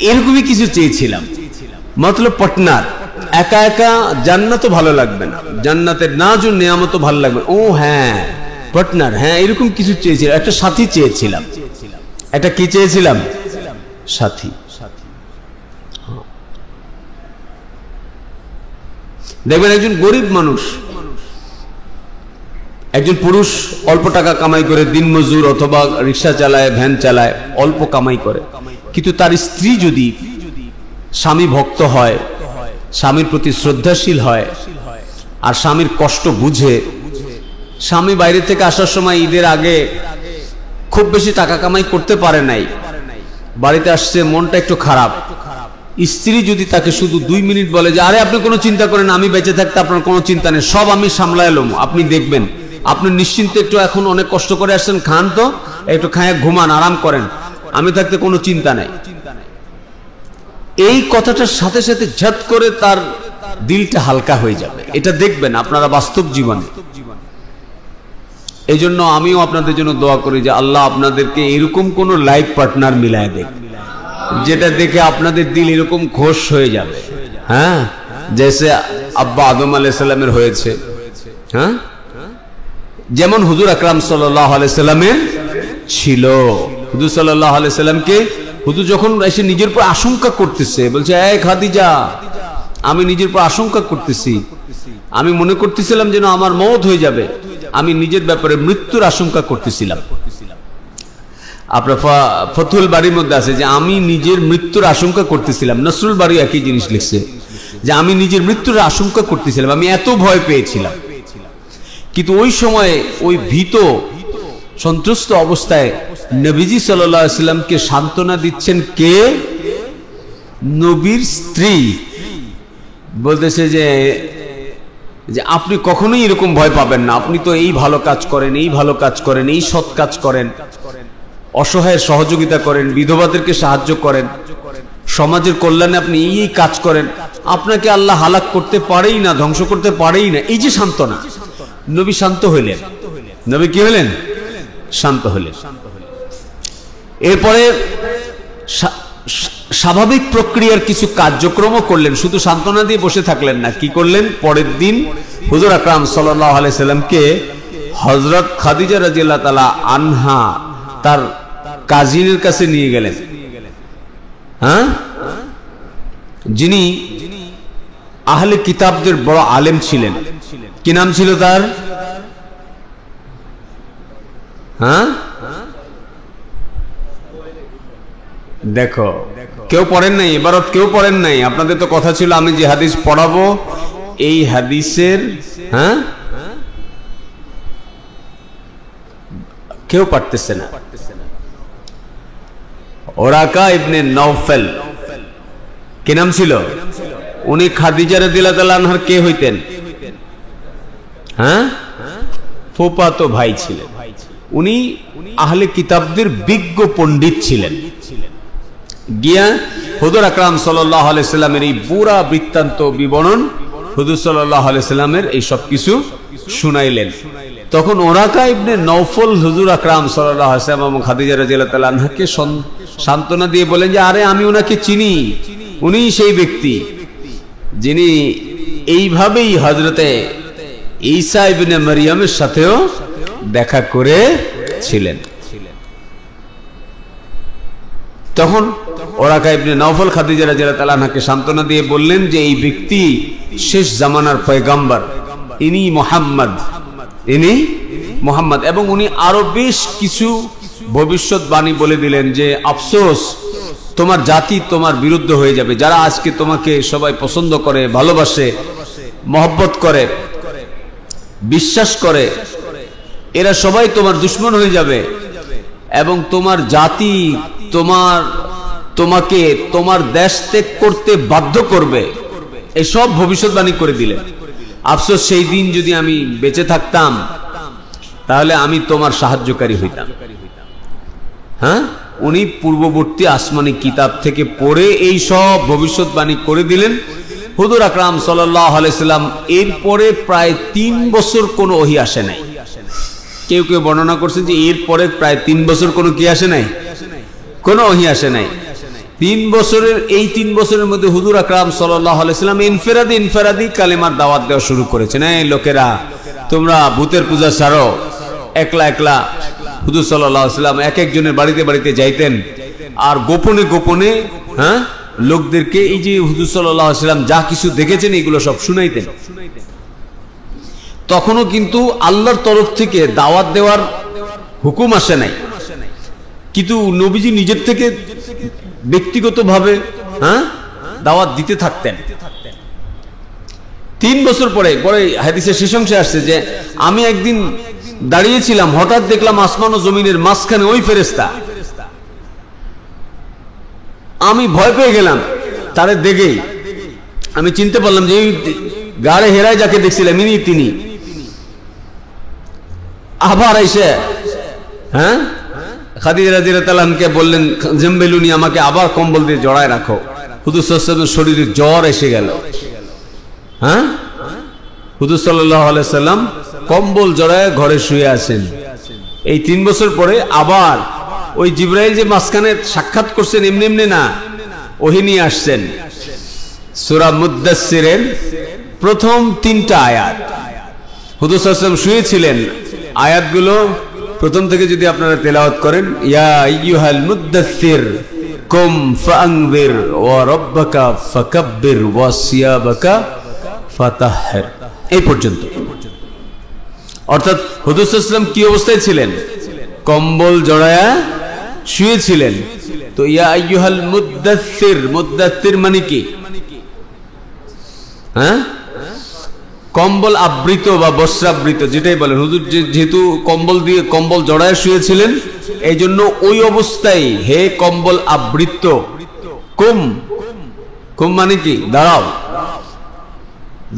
এরকমই কিছু চেয়েছিলাম, মতলব পার্টনার। একা একা জান্নাতও ভালো লাগবে না, জান্নাতের নাজুন নিয়ামতও ভালো লাগবে। ও হ্যাঁ, পার্টনার, হ্যাঁ এরকম কিছু চেয়েছিলাম, একটা সাথী চেয়েছিলাম। এটা কি চেয়েছিলাম? সাথী। দেখবেন একজন গরিব মানুষ, একজন পুরুষ অল্প টাকা কামাই করে, দিন মজুর অথবা রিক্সা চালায়, ভ্যান চালায়, অল্প কামাই করে, কিন্তু তার স্ত্রী যদি স্বামী ভক্ত হয়, স্বামীর প্রতি শ্রদ্ধাশীল হয়, আর স্বামীর কষ্ট বুঝে, স্বামী বাইরে থেকে আসার সময় ঈদের আগে খুব বেশি টাকা কামাই করতে পারে নাই, বাড়িতে আসছে, মনটা একটু খারাপ, স্ত্রী যদি তাকে শুধু 2 মিনিট বলে যে আরে আপনি কোনো চিন্তা করেন, আমি বেঁচে থাকতে আপনার কোনো চিন্তা নেই, সব আমি সামলায় এলাম, আপনি দেখবেন, আপনি নিশ্চিন্তে একটু এখন অনেক কষ্ট করে আসছেন, খান তো, একটু খায় ঘুমান, আরাম করেন, আমি থাকতে কোনো চিন্তা নাই, এই কথাটার সাথে সাথে ঝট করে তার দিলটা হালকা হয়ে যাবে। এটা দেখবেন আপনারা বাস্তব জীবনে। এই জন্য আমিও আপনাদের জন্য দোয়া করি যে আল্লাহ আপনাদেরকে এরকম কোন লাইফ পার্টনার মিলায় দেখ, যেটা দেখে আপনাদের দিল এরকম খুশ হয়ে যাবে। হ্যাঁ, জেসে আব্বা আদম আলাইহিস সালামের হয়েছে, হ্যাঁ, যেমন হুজুর আকরাম সাল্লাল্লাহু আলাইহি সাল্লামের ছিল। হুজুর সাল্লাল্লাহু আলাইহি সাল্লামকে হুজুর যখন এসে নিজের উপর আশঙ্কা করতেছে, বলছে এই খাদিজা, আমি নিজের উপর আশঙ্কা করতেছি, আমি মনে করতেছিলাম যেন আমার মওত হয়ে যাবে, আমি নিজের ব্যাপারে মৃত্যুর আশঙ্কা করতেছিলাম। আপনার ফতুল বাড়ির মধ্যে আছে যে আমি নিজের মৃত্যুর আশঙ্কা করতেছিলাম। নসরুল বাড়ি একই জিনিস লিখছে যে আমি নিজের মৃত্যুর আশঙ্কা করতেছিলাম, আমি এত ভয় পেয়েছিলাম। কিন্তু ওই সময় ওই ভীত সন্ত্রস্ত অবস্থায় নবীজি সাল্লাল্লাহু আলাইহি সাল্লামকে সান্ত্বনা দিচ্ছেন কে? নবীর স্ত্রী। বলতেছে যে আপনি কখনোই এরকম ভয় পাবেন না, আপনি তো এই ভালো কাজ করেন, এই ভালো কাজ করেন, এই সৎ কাজ করেন, অসহায়ের সহযোগিতা করেন, বিধবাদেরকে সাহায্য করেন, সমাজের কল্যাণে আপনি এই কাজ করেন, আপনাকে আল্লাহ হালাক করতে পারেই না, ধ্বংস করতে পারেই না। এই যে সান্ত্বনা, নবী শান্ত হইলেন। নবী কি হলেন? শান্ত হলেন। এরপরে স্বাভাবিক প্রক্রিয়ার কিছু কার্যক্রমও করলেন, শুধু সান্ত্বনা দিয়ে বসে থাকলেন না। কি করলেন? পরের দিন হুজুর আকরাম সাল্লাল্লাহু আলাইহি সাল্লামকে হযরত খাদিজা রাদিয়াল্লাহু তাআলা আনহা তার কাজিনের কাছে নিয়ে গেলেন, হ্যাঁ, যিনি আহলে কিতাবদের বড় আলেম ছিলেন। কি নাম ছিল তার? হ্যাঁ, দেখো কেউ পড়েন নাই, এবারও কেউ পড়েন নাই। আপনাদের তো কথা ছিল আমি যে হাদিস পড়াবো এই হাদিসের, হ্যাঁ, কেউ পারতেছে না। ওরাকা ইবনে নওফেল, কি নাম ছিল? উনি খাদিজা রাদিয়াল্লাহু তাআলা আনহার কে হইতেন? হ্যাঁ, ফুফাতো ভাই ছিলেন। উনি আহলে কিতাবদের বিজ্ঞ পণ্ডিত ছিলেন। গিয়া হুজুর আকরাম সাল্লাল্লাহু আলাইহি সাল্লামের এই পুরা বৃত্তান্ত বিবরণ হুজুর সাল্লাল্লাহু আলাইহি সাল্লামের এই সব কিছু শুনাইলেন। তখন ওরাকা ইবনে নওফল হুজুর আকরাম সাল্লাল্লাহু আলাইহি সাল্লাম এবং খাদিজা রাদিয়াল্লাহু তাআলা আনহাকে সান্ত্বনা দিয়ে বলেন যে আরে আমি ওনাকে চিনি, উনি সেই ব্যক্তি যিনি এইভাবেই হযরতে ঈসা ইবনে মারইয়ামের সাথেও দেখা করেছিলেন। তখন ওরাকা ইবনে নওফল খাদিজা রাদিয়াল্লাহু তাআলা আনহাকে সান্ত্বনা দিয়ে বললেন যে এই ব্যক্তি শেষ জামানার পয়গম্বর, ইনি মুহাম্মদ, ইনি মুহাম্মদ। এবং উনি আরো বেশ কিছু ভবিষ্যৎবাণী বলে দিলেন যে আফসোস, তোমার জাতি তোমার বিরুদ্ধে হয়ে যাবে। যারা আজকে তোমাকে সবাই পছন্দ করে, ভালোবাসে, মহব্বত করে, বিশ্বাস করে, এরা সবাই তোমার দুশমন হয়ে যাবে এবং তোমার জাতি তোমাকে তোমার দেশ ত্যাগ করতে বাধ্য করবে। এসব ভবিষ্যৎবাণী করে দিলেন। আফসোস, সেই দিন যদি আমি বেঁচে থাকতাম তাহলে আমি তোমার সাহায্যকারী হইতাম। হ্যাঁ, উনি পূর্ববর্তী আসমানি কিতাব থেকে পড়ে এই সব ভবিষ্যৎবাণী করে দিলেন। হুজুর আকরাম সাল্লাল্লাহু আলাইহি সাল্লাম এরপরে প্রায় 3 বছর কোনো ওহী আসে নাই। কেউ কেউ বর্ণনা করছেন যে এরপরে প্রায় 3 বছর কোনো কি আসে নাই, কোনো ওহী আসে নাই। 3 বছরের মধ্যে হুজুর আকরাম সাল্লাল্লাহু আলাইহি সাল্লাম ইনফেরাদি কালেমার দাওয়াত দেওয়া শুরু করেছেন। এই লোকেরা, তোমরা ভূতের পূজা ছাড়ো। একলা একলা হুজুর সাল্লাল্লাহু আলাইহি সাল্লাম এক একজনের বাড়িতে বাড়িতে যাইতেন আর গোপনে গোপনে লোকদেরকে এই যে হুজুর সাল্লাল্লাহু আলাইহি সাল্লাম যা কিছু দেখেছেন এগুলো সব শুনাইতেন। তখনও কিন্তু আল্লাহর তরফ থেকে দাওয়াত দেওয়ার হুকুম আসে নাই, কিন্তু নবীজি নিজের থেকে ব্যক্তিগতভাবে দাওয়াত দিতে থাকতেন। 3 বছর পরে হাদিসের শেষ অংশে আসছে যে আমি একদিন দাঁড়িয়েছিলাম, হঠাৎ দেখলাম আসমান ও জমিনের মাঝখানে ওই ফেরেশতা। আমি ভয় পেয়ে গেলাম, তারে দেখেই আমি চিনতে পারলাম যে গাড়ে হেরায় যাকে দেখছিলাম ইনি তিনি। আবার এসে খাদিজা রাদিয়াল্লাহু তাআলা আনহাকে বললেন, জাম্বেলুনি, আমাকে আবার কম্বল দিয়ে জড়ায় রাখো। হুজুর সাল্লাল্লাহু আলাইহি ওয়াসাল্লামের শরীরে জ্বর এসে গেল। হুজুর সাল্লাল্লাহু আলাইহি ওয়াসাল্লাম কম্বল জড়ায় ঘরে শুয়ে আছেন। এই 3 বছর পরে আবার ওই জিবরাইল যে মাঝখানে সাক্ষাৎ করছেন এমনি এমনি না, ওহী নিয়ে আসছেন। সূরা মুদ্দাসসিরের প্রথম 3টা আয়াত হুজুর সাল্লাল্লাহু আলাইহি ওয়াসাল্লাম শুয়েছিলেন। আয়াতগুলো প্রথম থেকে যদি আপনারা তেলাওয়াত করেন, ইয়া আইয়ুহাল মুদ্দাসসির কুম ফাআনযির ওয়া রাব্বাকা ফাকাব্বির ওয়া সিয়াবাকা ফাতাহহির, এই পর্যন্ত। অর্থাৎ হুজুর সাল্লাল্লাহু আলাইহি ওয়াসাল্লাম কি অবস্থায় ছিলেন? কম্বল জড়ায়া শুয়েছিলেন। তো ইয়া আইয়ুহাল মুদ্দাসসির, মুদ্দাসসির মানে কি? কম্বল আবৃত বা বস্ত্রাবৃত, যেটাই বলেন। হুজুর যেহেতু কম্বল জড়ায় শুয়েছিলেন, এই জন্য ওই অবস্থায় হে কম্বল আবৃত, কুম মানে কি? দাঁড়াও।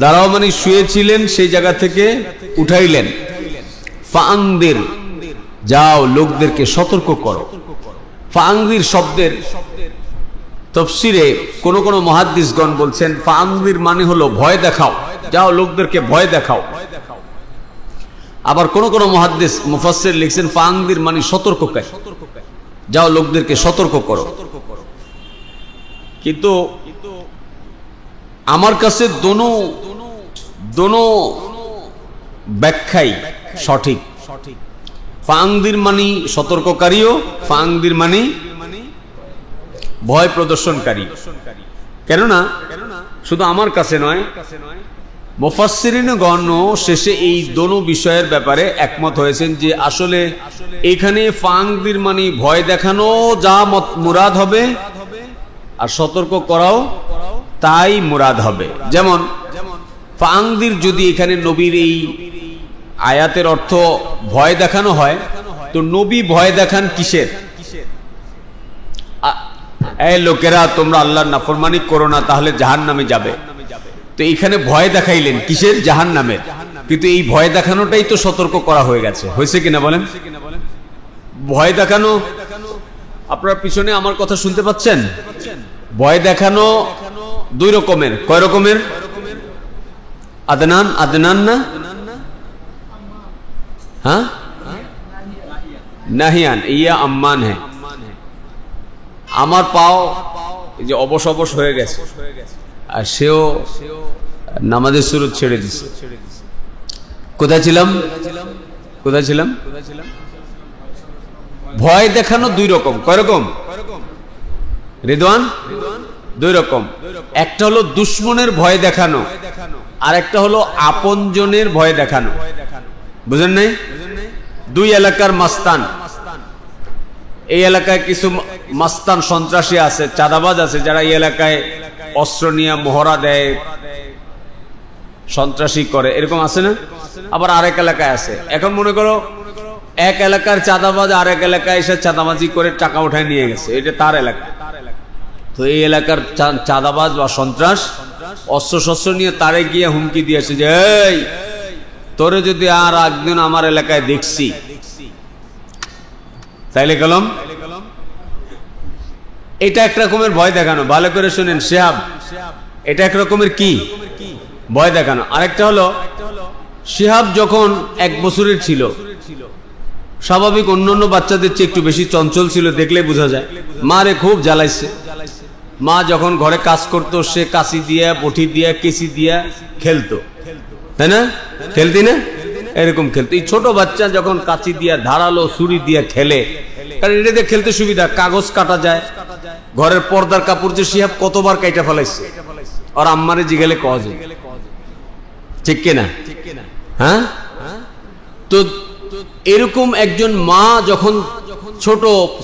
দাঁড়াও মানে শুয়েছিলেন, সেই জায়গা থেকে উঠাইলেন। ফাআনযির, যাও লোকদেরকে সতর্ক করো। ফাআনযির শব্দের তাফসীরে কোন কোন মুহাদ্দিসগণ বলছেন ফাআনযির মানে হলো ভয় দেখাও, যাও লোকদেরকে ভয় দেখাও। আবার কোন কোন মুহাদ্দিস মুফাসসির লিখছেন ফাআনযির মানে সতর্ককারী, যাও লোকদেরকে সতর্ক করো। কিন্তু আমার কাছে দোনো ব্যাখ্যাই সঠিক। ফাআনযির মানে সতর্ককারীও, ফাআনযির মানে ভয় প্রদর্শনকারী। কেননা শুধু আমার কাছে নয়, মুফাসসিরিনগণ শেষে এই দোনো বিষয়ের ব্যাপারে একমত হয়েছেন যে আসলে এখানে ফাআনযির মানে ভয় দেখানো যা মুরাদ হবে, আর সতর্ক করাও তাই মুরাদ হবে। যেমন ফাআনযির যদি এখানে নবীর এই আয়াতের অর্থ ভয় দেখানো হয়, তো নবী ভয় দেখান কিসের? এই লোকেরা, তোমরা আল্লাহর নাফরমানি করো না, তাহলে জাহান্নামে যাবে। তো এইখানে ভয় দেখাইলেন কিসের? জাহান্নামের। কিন্তু এই ভয় দেখানোটাই তো সতর্ক করা হয়ে গেছে, হয়েছে কিনা বলেন? ভয় দেখানো, আপনার পিছনে আমার কথা শুনতে পাচ্ছেন? ভয় দেখানো 2 রকমের। কয় রকমের? আদনান না, হ্যাঁ, নাহিয়ান, ইয়া আম্মান হ্যাঁ। আমার পাও এই যে অবশ হয়ে গেছে, আর সেও নামাজের সুরত ছেড়ে দিছে। কোথায় ছিলাম? ভয় দেখানো 2 রকম। কয় রকম? রিদওয়ান দুই রকম, একটা হলো দুশমনের ভয় দেখানো, আর একটা হলো আপনজনের ভয় দেখানো। বুঝেন নাই? দুই এলাকার মাস্তান, এই এলাকায় কিছু মাস্তান সন্ত্রাসী আছে, চাঁদাবাজ আছে, যারা এই এলাকায় অস্ত্র নিয়ে মহড়া দেয়, সন্ত্রাসী করে, এরকম আছে না? আবার আরেক এলাকায় আছে। এখন মনে করো এক এলাকার চাঁদাবাজ আরেক এলাকায় এসে চাঁদাবাজি করে টাকা উঠায় নিয়ে গেছে, এটা তার এলাকা। তো এই এলাকার চাঁদাবাজ বা সন্ত্রাস অস্ত্র শস্ত্র নিয়ে তারে গিয়ে হুমকি দিয়েছে যে এই তোরে যদি আর একদিন আমার এলাকায় দেখছি তাইলে কলম। এটা এক রকমের ভয় দেখানো, ভালো করে শুনেন শিহাব, এটা এক রকমের কি ভয় দেখানো। আরেকটা হলো শিহাব যখন 1 বছরের ছিল, স্বাভাবিক অন্যান্য বাচ্চাদের চেয়ে একটু বেশি চঞ্চল ছিল, দেখলে বোঝা যায়। মারে খুব জ্বালাইছে। মা যখন ঘরে কাজ করতো সে কাশি দিয়া, বটি দিয়া, কেসি দিয়া খেলতো, তাই না? খেলতি না? এরকম খেলতো। এই ছোট বাচ্চা যখন কাঁচি দিয়া, ধারালো ছুরি দিয়া খেলে, কারণ এটা দিয়ে খেলতে সুবিধা, কাগজ কাটা যায়। ঘরের পর্দার কাপড় যে শিহাব কতবার কাইটা ফেলাইছে, আর আম্মারে জিগেলে কজ, ঠিক কিনা? হ্যাঁ, তো এরকম একজন মা যখন ছোট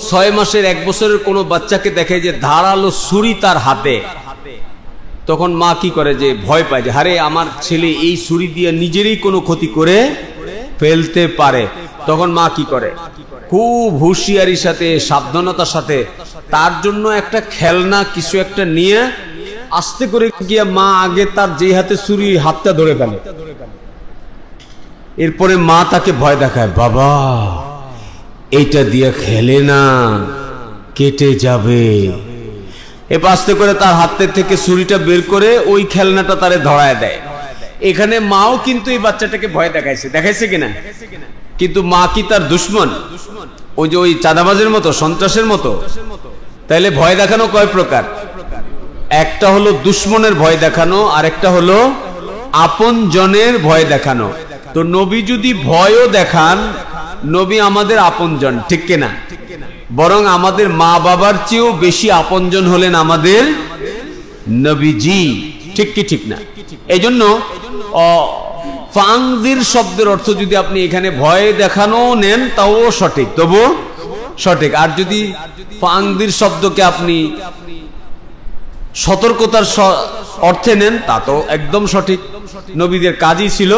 6 মাসের 1 বছরের কোনো বাচ্চাকে দেখে যে ধারালো ছুরি তার হাতে, তখন মা কি করে, যে ভয় পায় যে আরে আমার ছেলে এই ছুরি দিয়ে নিজেরই কোনো ক্ষতি করে ফেলতে পারে। তখন মা কি করে, খুব হুঁশিয়ারির সাথে, সাবধানতার সাথে তার জন্য একটা খেলনা কিছু একটা নিয়ে আস্তে করে গিয়ে মা আগে তার যে হাতে ছুরি, হাতটা ধরে ফেলে। এরপরে মা তাকে ভয় দেখায়, বাবা এইটা দিয়ে খেলে না, কেটে যাবে। এবার আস্তে করে তার হাতের থেকে ছুরিটা বের করে ওই খেলনাটা তারে ধরায় দেয়। এখানে মাও কিন্তু এই বাচ্চাটাকে ভয় দেখাইছে কিনা? কিন্তু মা কি তার দুশমন? ওই যে ওই চাঁদাবাজের মতো, সন্ত্রাসের মতো? তাইলে ভয় দেখানো কয় প্রকার? একটা হলো দুশমনের ভয় দেখানো, আর একটা হলো আপন জনের ভয় দেখানো। তো নবী যদি ভয়ও দেখান, নবী আমাদের আপনজন, ঠিক কিনা? বরং আমাদের মা বাবার চেয়েও বেশি আপনজন হলেন আমাদের নবীজি, ঠিক কি ঠিক না? এই জন্য ফাংদির শব্দের অর্থ যদি আপনি এখানে ভয় দেখানো নেন তাও সঠিক, তবু সঠিক। আর যদি ফাংদির শব্দকে আপনি সতর্কতার অর্থে নেন তা তো একদম সঠিক। নবীদের কাজই ছিল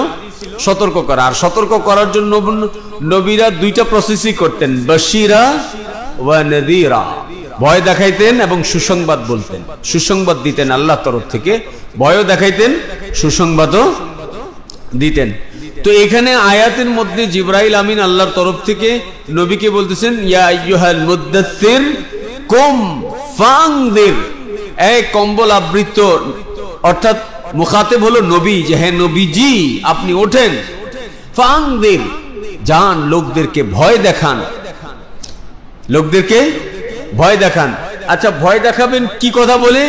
সতর্ক করা, আর সতর্ক করার জন্য নবীরা 2টা প্রসেসই করতেন, বাশিরা ওয়া নাযীরা। ভয় দেখাইতেন এবং সুসংবাদ বলতেন, সুসংবাদ দিতেন আল্লাহর তরফ থেকে, ভয়ও দেখাইতেন, সুসংবাদও দিতেন। তো এখানে আয়াতের মধ্যে জিবরাইল আমিন আল্লাহর তরফ থেকে নবীকে বলতেছেন, ইয়া আইয়ুহাল মুদ্দাসসির কুম ফাংদির, এই কম্বল আবৃত, অর্থাৎ মুখাতেব হলো নবী, যে হ্যাঁ নবীজি আপনি ওঠেন, ফাংদির যান, লোকদেরকে ভয় দেখান, লোকদেরকে ভয় দেখান। আচ্ছা, ভয় দেখাবেন কি কথা বলে?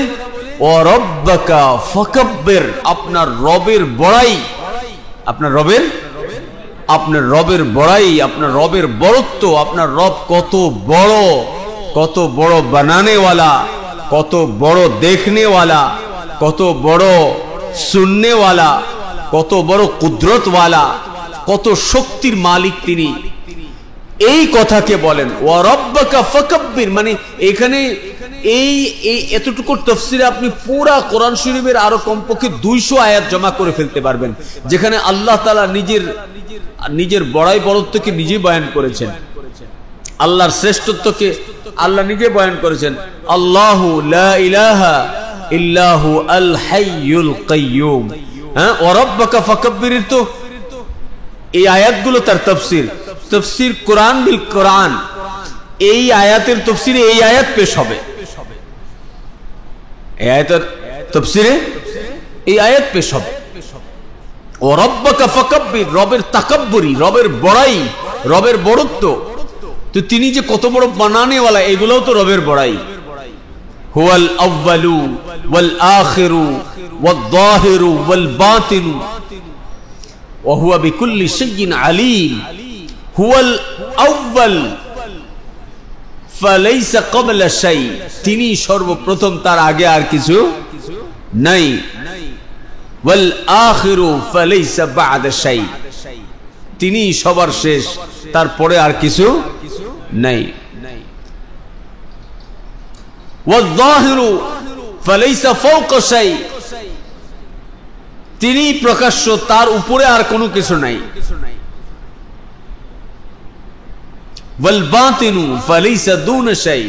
ও রব্বাকা ফাকাব্বির, আপনার রবের বড়াই, আপনার রবের বড়াই, আপনার রবের বড়ত্ব, আপনার রব কত বড় বানানেওয়ালা, কত বড় দেখনেওয়ালা, কত বড় শুননেওয়ালা, কত বড় কুদরতওয়ালা, কত শক্তির মালিক তিনি, এই কথাকে বলেন ওয়া রাব্বাকা ফাকাব্বির। মানে এখানে এই এতটুকু তাফসীরে আপনি পুরা কোরআন শরীফের আরো কমপক্ষে 200 আয়াত জমা করে ফেলতে পারবেন, যেখানে আল্লাহ তাআলা নিজের বড়াই বড়ত্বকে নিজে বয়ান করেছেন, আল্লাহর শ্রেষ্ঠত্বকে আল্লাহ নিজে বয়ান করেছেন। আল্লাহু লা ইলাহা ইল্লাহু আল হাইয়ুল কাইয়্যুম। হ্যাঁ, ওয়া রাব্বাকা ফাকাব্বির, তো এই আয়াতগুলো তার তাফসীর কোরআন বিল কোরআন। এই আয়াতের তাফসীরে এই আয়াত পেশ হবে, এই আয়াতের তাফসীরে এই আয়াত পেশ হবে। ওয়া রাব্বাকা ফাকাব্বির, রবের তাকাব্বুরি, রবের বড়াই, রবের বড়ত্ব। তো তিনি যে কত বড় বানানেওয়ালা, এগুলোও তো রবের বড়াই। হুয়াল আউয়ালু ওয়াল আখিরু ওয়াল যাহিরু ওয়াল বাতিনু ওয়া হুয়া বিকুল্লি শাইইন আলীম। হুয়াল আউয়াল ফালাইসা ক্বাবলা শাই, তিনি সর্বপ্রথম, তার আগে আর কিছু নাই। ওয়াল আখিরু ফালাইসা বা'দা শাই, তিনি সবার শেষ, তারপরে আর কিছু নাই। ওয়াল যাহিরু ফালাইসা ফাওকা শাই, তিনি প্রকাশ্য, তার উপরে আর কোনো কিছু নাই। ওয়াল বাতিনু ফালাইসা দুনা শাই,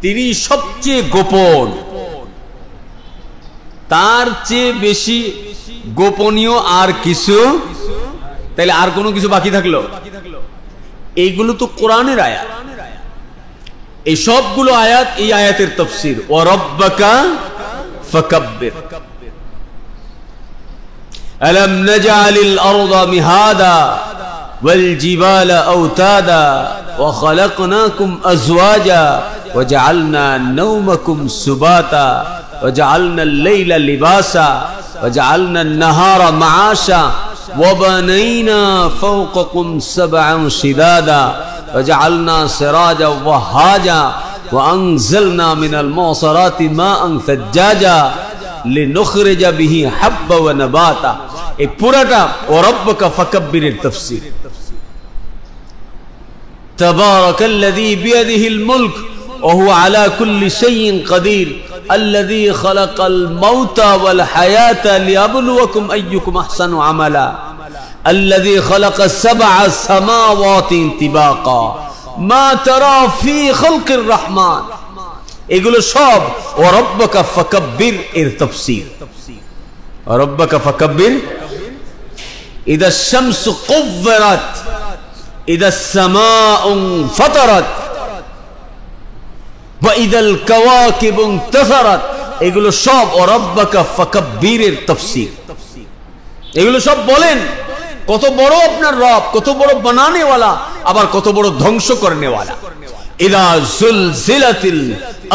তিনি সবচেয়ে গোপন, তার চেয়ে বেশি গোপনীয় আর কিছু। তাইলে আর কোনো কিছু বাকি থাকলো? এইগুলো তো কোরআনের আয়াত, এই সবগুলো আয়াত, এই আয়াতের তাফসীর। ওয়া রাব্বাকা ফাকাব্বির। আলাম নাজআলিল আরদা মিহাদা ওয়াল জিবালা আওতাদা ওয়া খালাকনাকুম আজওয়াজা ওয়া জাআলনা নাওমাকুম সুবাতা ওয়া জাআলনাল লাইলা লিবাসা ওয়া জাআলনান নাহারা মাআশা ওয়া বানাইনা ফাওকাকুম সাবআন শিদাদা ওয়া জাআলনা সিরাজা ওয়া হাজা ওয়া আনজালনা মিনাল মুসারাতি মাআন সাজ্জাজা লিনুখরিজা বিহি হাব্বা ওয়া নাবাতা। এই পুরাটা ওয়া রাব্বাকা ফাকাব্বিরের তাফসীর। তাবারাকাল্লাযী বিয়াদিহিল মুলক ওয়া হুয়া আলা কুল্লি শাইইন কাদির আল্লাযী খালাকাল মাউতা ওয়াল হায়াতা লিয়াবলুয়াকুম আইয়ুকুম আহসানু আমালা আল্লাযী খালাকাস সাবআ সামাওয়াতিন তিবাকা মা তারা ফি খালকির রহমান। এগুলো সব ওয়া রাব্বাকা ফাকাব্বির এর তাফসীর। ওয়া রাব্বাকা ফাকাব্বির। ইদা শামসু কুব্বিরাত ইদা সামাউ ফাতারাত ওয়া ইদাল কাওয়াকিবু ইনতাসারাত, এগুলো সব ওয়া রাব্বাকা ফাকাব্বির এর তাফসীর। এগুলো সব বলেন কত বড় আপনার রব, কত বড় বানানেওয়ালা, আবার কত বড় ধ্বংস করনেওয়ালা। ইদা জুলজিলাতিল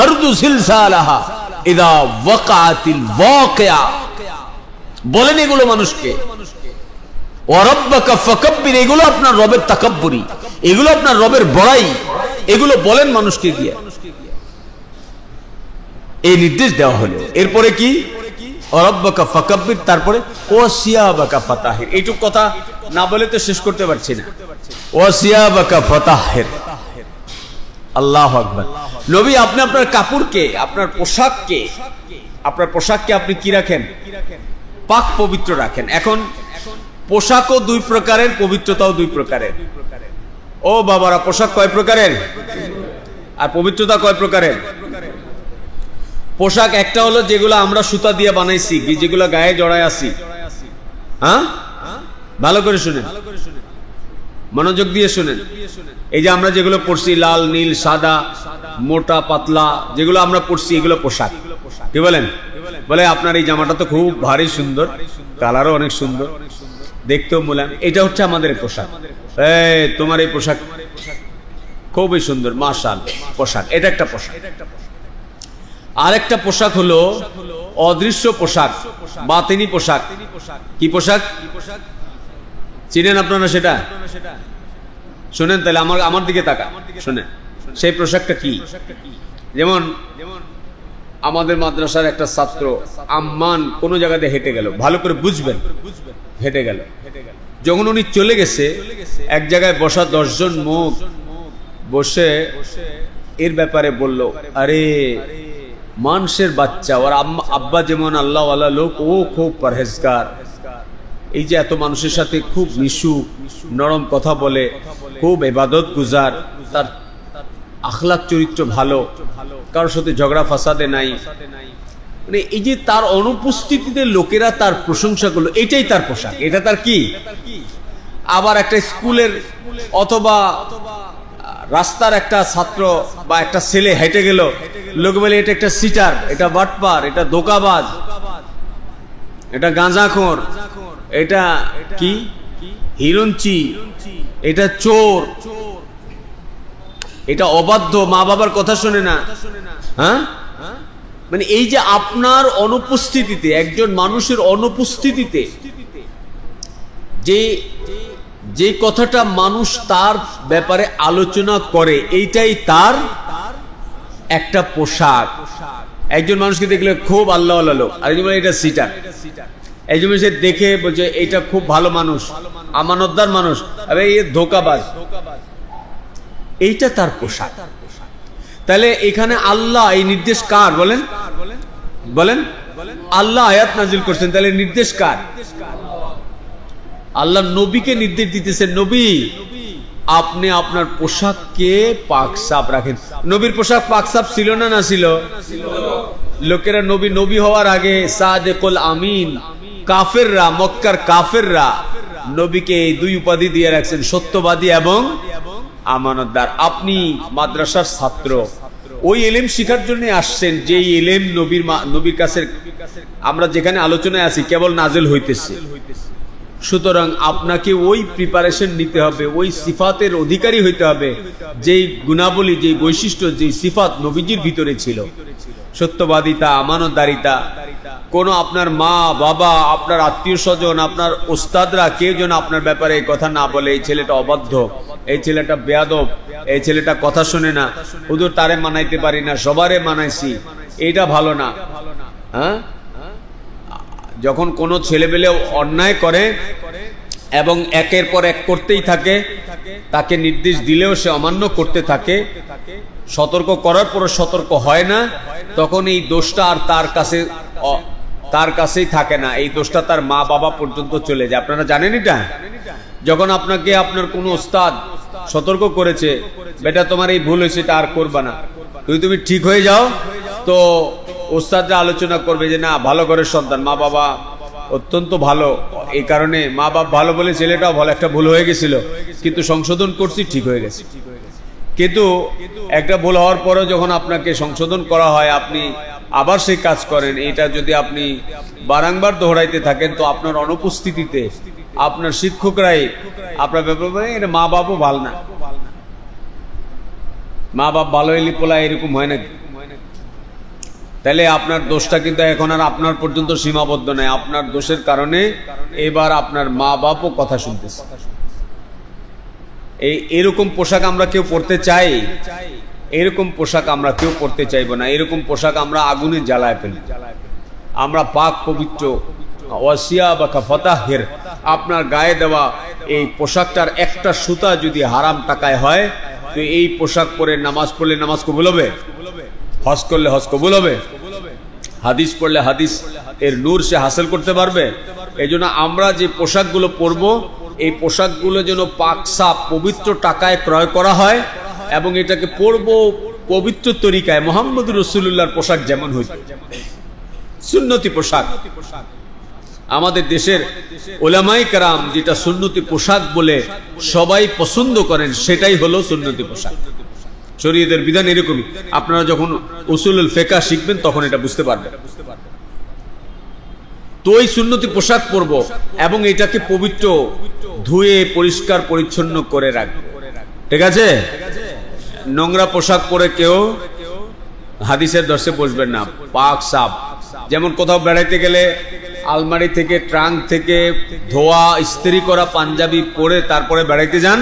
আরদু জিলজালাহা ইদা ওয়াকাআতিল ওয়াকিয়া, বলেন এগুলো মানুষকে। ওয়া রাব্বাকা ফাকাব্বির, এগুলো আপনার রবের তাকাব্বুরি, এগুলো আপনার রবের বড়াই, এগুলো বলেন মানুষকে গিয়ে। এই নির্দেশ দেওয়া হলো। এরপরে কি? ওয়া রাব্বাকা ফাকাব্বির, তারপরে ওয়া সিয়াবাকা ফাতাহির। এইটুক কথা না বলে তো শেষ করতে পারছি না। ওয়া সিয়াবাকা ফাতাহির। আল্লাহু আকবার। নবী, আপনি আপনার কাপড়কে, আপনার পোশাককে, আপনার পোশাককে আপনি কি রাখেন? পাক পবিত্র রাখেন। এখন পোশাকও দুই প্রকারের, পবিত্রতাও দুই প্রকারের। ও বাবারা, পোশাক কয় প্রকারের আর পবিত্রতা কয় প্রকারের? পোশাক একটা হলো যেগুলো আমরা সুতা দিয়ে বানাইছি, যেগুলো গায়ে জড়ায় আছি। হ্যাঁ, ভালো করে শুনেন, মনোযোগ দিয়ে শুনেন। এই যে আমরা যেগুলো পড়ছি, লাল, নীল, সাদা, মোটা, পাতলা, যেগুলো আমরা পড়ছি, এগুলো পোশাক। কি বলেন? বলে আপনার এই জামাটা তো খুব ভারী সুন্দর, কালারও অনেক সুন্দর, দেখতেও মোলায়েম। এটা হচ্ছে আমাদের পোশাক। তোমার এই পোশাক খুবই সুন্দর, মাশাআল্লাহ। পোশাক, এটা একটা পোশাক। আরেকটা পোশাক হলো অদৃশ্য পোশাক, বাতিনি পোশাক। কি পোশাক? চিনেন আপনারা সেটা? শুনেন তাহলে, আমার দিকে তাকা, শুনেন সেই পোশাকটা কি। যেমন আমাদের মাদ্রাসার একটা ছাত্র আম্মান কোন জায়গাতে হেঁটে গেল, ভালো করে বুঝবেন, হেঁটে গেল। যখন উনি চলে গেছে, এক জায়গায় বসা 10 জন মুখ বসে এর ব্যাপারে বলল, আরে মানুষের বাচ্চা, ওর আব্বা যেমন আল্লাহওয়ালা লোক, ও খুব পরহেজগার। এই যে এত মানুষের সাথে খুব মিশুক, নরম কথা বলে, খুব ইবাদত গুজার, তার আখলাক চরিত্র ভালো, কারোর সাথে ঝগড়া ফাসাদে নাই। মানে এই যে তার অনুপস্থিতিতে লোকেরা তার প্রশংসা করলো, এটাই তার পোশাক। এটা তার কি? আবার একটা স্কুলের অথবা রাস্তার একটা ছাত্র বা একটা ছেলে হেঁটে গেল, লোক বলে এটা একটা সিটার, এটা বাটপার, এটা ধোঁকাবাজ, এটা গাঁজাখোর, এটা কি হিরঞ্চি, এটা চোর, এটা অবাধ্য, মা বাবার কথা শোনে না। হ্যাঁ, মানে এই যে আপনার অনুপস্থিতিতে, একজন মানুষের অনুপস্থিতিতে যে যে কথাটা মানুষ তার ব্যাপারে আলোচনা করে এইটাই তার একটা পোশাক। একজন মানুষকে দেখলে খুব আল্লাহ আল্লাহ, আরেকজন বলে এটা সিটার। একজন সে দেখে বলছে এটা খুব ভালো মানুষ, আমানতদার মানুষ, আরে এই ধোঁকাবাজ, এইটা তার পোশাক। তাহলে এখানে আল্লাহ এই নির্দেশ কার বলেন? বলেন আল্লাহ আয়াত নাজিল করছেন, তাহলে নির্দেশ কার? আল্লাহ নবীকে নির্দেশ দিতেছেন, নবী আপনি আপনার পোশাককে পাক সাফ রাখেন। নবীর পোশাক পাক সাফ ছিল না? না ছিল। লোকেরা নবী হওয়ার আগে সাদেকুল আমিন, কাফেররা, মক্কার কাফেররা নবীকে এই দুই উপাধি দিয়ে রাখছেন, সত্যবাদী এবং আমানতদার। আপনি মাদ্রাসার ছাত্র, ওই ইলম শিখার জন্য আসছেন, যে ইলম নবীর কাছে আমরা যেখানে আলোচনায় আছি কেবল নাজিল হইতেছে। সুতরাং আপনাকে ওই প্রিপারেশন নিতে হবে, ওই সিফাতের অধিকারী হইতে হবে যেই গুণাবলী, যেই বৈশিষ্ট্য, যেই সিফাত নবীজির ভিতরে ছিল, সত্যবাদিতা, আমানতদারিতা। কোন আপনার মা বাবা, আপনার আত্মীয় স্বজন, আপনার ওস্তাদরা কেউ যেন আপনার ব্যাপারে এই কথা না বলে এই ছেলেটা অবাধ্য, এই ছেলেটা বেয়াদব, এই ছেলেটা কথা শোনে না, হুজুর তারে মানাইতে পারি না, সবারে মানাইছি, এইটা ভালো না। হ্যাঁ, যখন কোনো ছেলেবেলে অন্যায় করে এবং একের পর এক করতেই থাকে, তাকে নির্দেশ দিলেও সে অমান্য করতে থাকে, সতর্ক করার পর সতর্ক হয় না, তখন এই দোষটা আর তার কাছেই থাকে না, এই দোষটা তার মা বাবা পর্যন্ত চলে যায়। আপনারা জানেন এটা? যখন আপনাকে আপনার কোনো ওস্তাদ সতর্ক করেছে, বেটা তোমার এই ভুল হয়েছে, এটা আর করবা না, তুমি ঠিক হয়ে যাও, তো ওস্তাদরা আলোচনা করবে যে না, ভালো ঘরের সন্তান, মা বাবা অত্যন্ত ভালো, এই কারণে মা বাবা ভালো বলে ছেলেটাও ভালো, একটা ভুল হয়ে গেছিল কিন্তু সংশোধন করছি, ঠিক হয়ে গেছে। কিন্তু একটা ভুল হওয়ার পরেও যখন আপনাকে সংশোধন করা হয়, আপনি আবার সেই কাজ করেন, এটা যদি আপনি বারংবার দোহরাইতে থাকেন, তো আপনার অনুপস্থিতিতে আপনার শিক্ষকরাই আপনার ব্যাপারে, এটা মা বাবাও ভালো না, মা বাপ ভালো হইলে পোলা এরকম হয় নাকি? তাহলে আপনার দোষটা কিন্তু এখন আর আপনার পর্যন্ত সীমাবদ্ধ নয়, আপনার দোষের কারণে এবার আপনার মা বাপও কথা শুনতেছে। এরকম পোশাক আমরা কেউ পরতে চাই? এরকম পোশাক আমরা কেউ পরতে চাইবো না। এরকম পোশাক আমরা আগুনে জ্বালায় ফেলি। আমরা পাক পবিত্র, ওয়াসিয়া বা ফাতাহের, আপনার গায়ে দেওয়া এই পোশাকটার একটা সুতা যদি হারাম টাকায় হয়, তো এই পোশাক পরে নামাজ পড়লে নামাজ কবুল হবে, হজ করলে হজ কবুল হবে, হাদিস পড়লে হাদিস এর নূর সে হাসিল করতে পারবে। এই জন্য আমরা যে পোশাকগুলো পরবো, এই পোশাকগুলো যেন পাক সাফ পবিত্র টাকায় ক্রয় করা হয়, এবং এটাকে পরবো পবিত্র তরিকায়, মুহাম্মদুর রাসূলুল্লাহর পোশাক যেমন হইত, সুন্নতি পোশাক। আমাদের দেশের উলামায়ে কেরাম যেটা সুন্নতি পোশাক বলে সবাই পছন্দ করেন, সেটাই হলো সুন্নতি পোশাক। শরীয়তের বিধান এরকমই। আপনারা যখন উসুলুল ফিকহ শিখবেন তখন এটা বুঝতে পারবেন। তো এই সুন্নতি পোশাক পরবো এবং এটাকে পবিত্র ধুয়ে পরিষ্কার পরিচ্ছন্ন করে রাখবো, ঠিক আছে? নোংরা পোশাক পরে কেউ হাদিসের দর্শে বসবেন না, পাক সাফ। যেমন কোথাও বেড়াইতে গেলে আলমারি থেকে, ট্রাঙ্ক থেকে ধোয়া ইস্ত্রি করা পাঞ্জাবি পরে তারপরে বেড়াইতে যান,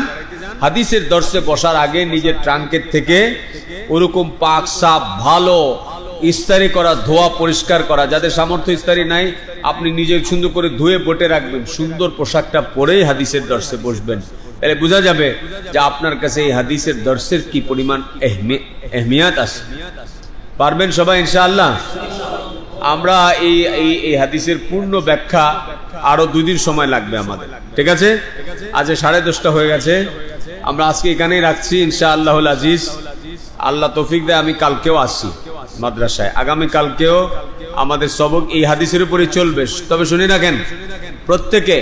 হাদিসের দর্শে বসার আগে নিজের ট্রাঙ্কের থেকে ওরকম পাক সাফ ভালো ইস্তারি করা, ধোয়া পরিষ্কার করা। যাদের সামর্থ্য ইস্তারি নাই, আপনি নিজে সুন্দর করে ধুয়ে বটে রাখবেন, সুন্দর পোশাকটা পরেই হাদিসের দর্শে বসবেন। তাহলে বোঝা যাবে যে আপনার কাছে এই হাদিসের দর্শের কি পরিমাণ এহমিয়াত আছে। পারবেন সবাই ইনশাআল্লাহ? আমরা এই হাদিসের পূর্ণ ব্যাখ্যা আরো 2 দিন সময় লাগবে আমাদের, ঠিক আছে? আজ 10:30 হয়ে গেছে, আমরা আজকে এখানেই রাখছি ইনশাআল্লাহুল আজিজ। আল্লাহ তৌফিক দেয় আমি কালকেও আসছি মাদ্রাসায়, আগামী কালকেও আমাদের সবক এই হাদিসের উপরে চলবে। তবে শুনে রাখেন, প্রত্যেকে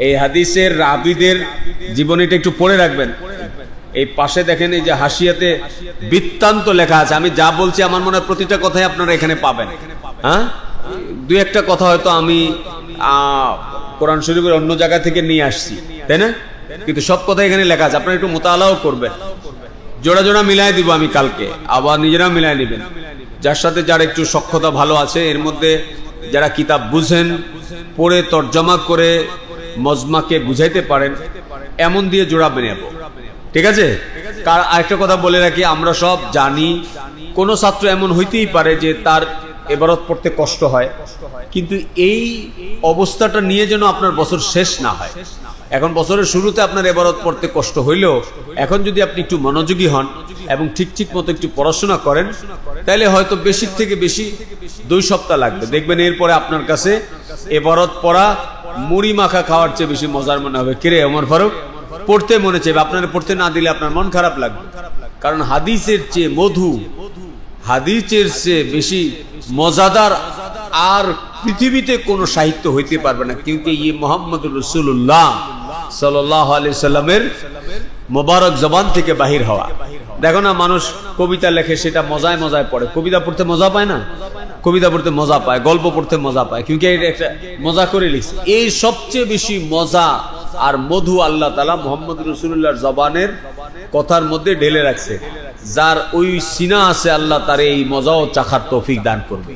এই হাদিসের রাবীদের জীবনীটা একটু পড়ে রাখবেন। এই পাশে দেখেন, এই যে হাসিয়াতে বৃত্তান্ত লেখা আছে। আমি যা বলছি আমার মনে হয় প্রতিটা কথাই আপনারা এখানে পাবেন। হ্যাঁ, 2-1টা কথা হয়তো আমি কোরআন শরীফের অন্য জায়গা থেকে নিয়ে আসছি, তাই না? কিন্তু সব কথা এখানে লেখা আছে, আপনারা একটু মোতালাও করবেন। জোড়া জোড়া মিলাই দিব আমি কালকে, আবার নিজেরা মিলাই নেবেন। যার সাথে যার একটু সক্ষতা ভালো আছে, এর মধ্যে যারা কিতাব বুঝেন, পড়ে তর্জমা করে মজমাকে বুঝাইতে পারেন এমন দিয়ে জোড়াবেন নেব, ঠিক আছে? আরেকটা কথা বলে রাখি, আমরা সব জানি কোন ছাত্র এমন হইতেই পারে যে তার ইবারত পড়তে কষ্ট হয়, কিন্তু এই অবস্থাটা নিয়ে যেন আপনার বছর শেষ না হয়। এখন বছরের শুরুতে আপনার ইবারত পড়তে কষ্ট হইলেও এখন যদি আপনি একটু মনোযোগী হন এবং ঠিক মতো একটু পড়াশোনা করেন, তাহলে হয়তো বেশি থেকে বেশি 2 সপ্তাহ লাগবে, দেখবেন এরপরে আপনার কাছে ইবারত পড়া মুড়ি মাখা খাওয়ার চেয়ে বেশি মজার মনে হবে। কিরে ওমর ফারুক, পড়তে মনে চাইবে, আপনারা পড়তে না দিলে আপনার মন খারাপ লাগবে। কারণ হাদিসের চেয়ে মধু, হাদিসের চেয়ে বেশি মজাদার আর পৃথিবীতে কোনো সাহিত্য হইতে পারবে না, কিন্তু এই মুহাম্মদুর রাসূলুল্লাহ সাল্লাল্লাহু আলাইহি সাল্লামের মোবারক জবান থেকে বাহির হওয়া। দেখো না, মানুষ কবিতা লেখে, সেটা মজায় মজায় পড়ে। কবিতা পড়তে মজা পায় না? কবিতা পড়তে মজা পায়, গল্প পড়তে মজা পায়, কিন্তু এটা একটা মজা করে লিখছে। এই সবচেয়ে বেশি মজা আর মধু আল্লাহ তাআলা মুহাম্মদ রাসূলুল্লাহর জবানের কথার মধ্যে ঢেলে রাখছে। যার ওই সিনা আছে, আল্লাহ তার এই মজাও চাখার তৌফিক দান করবে।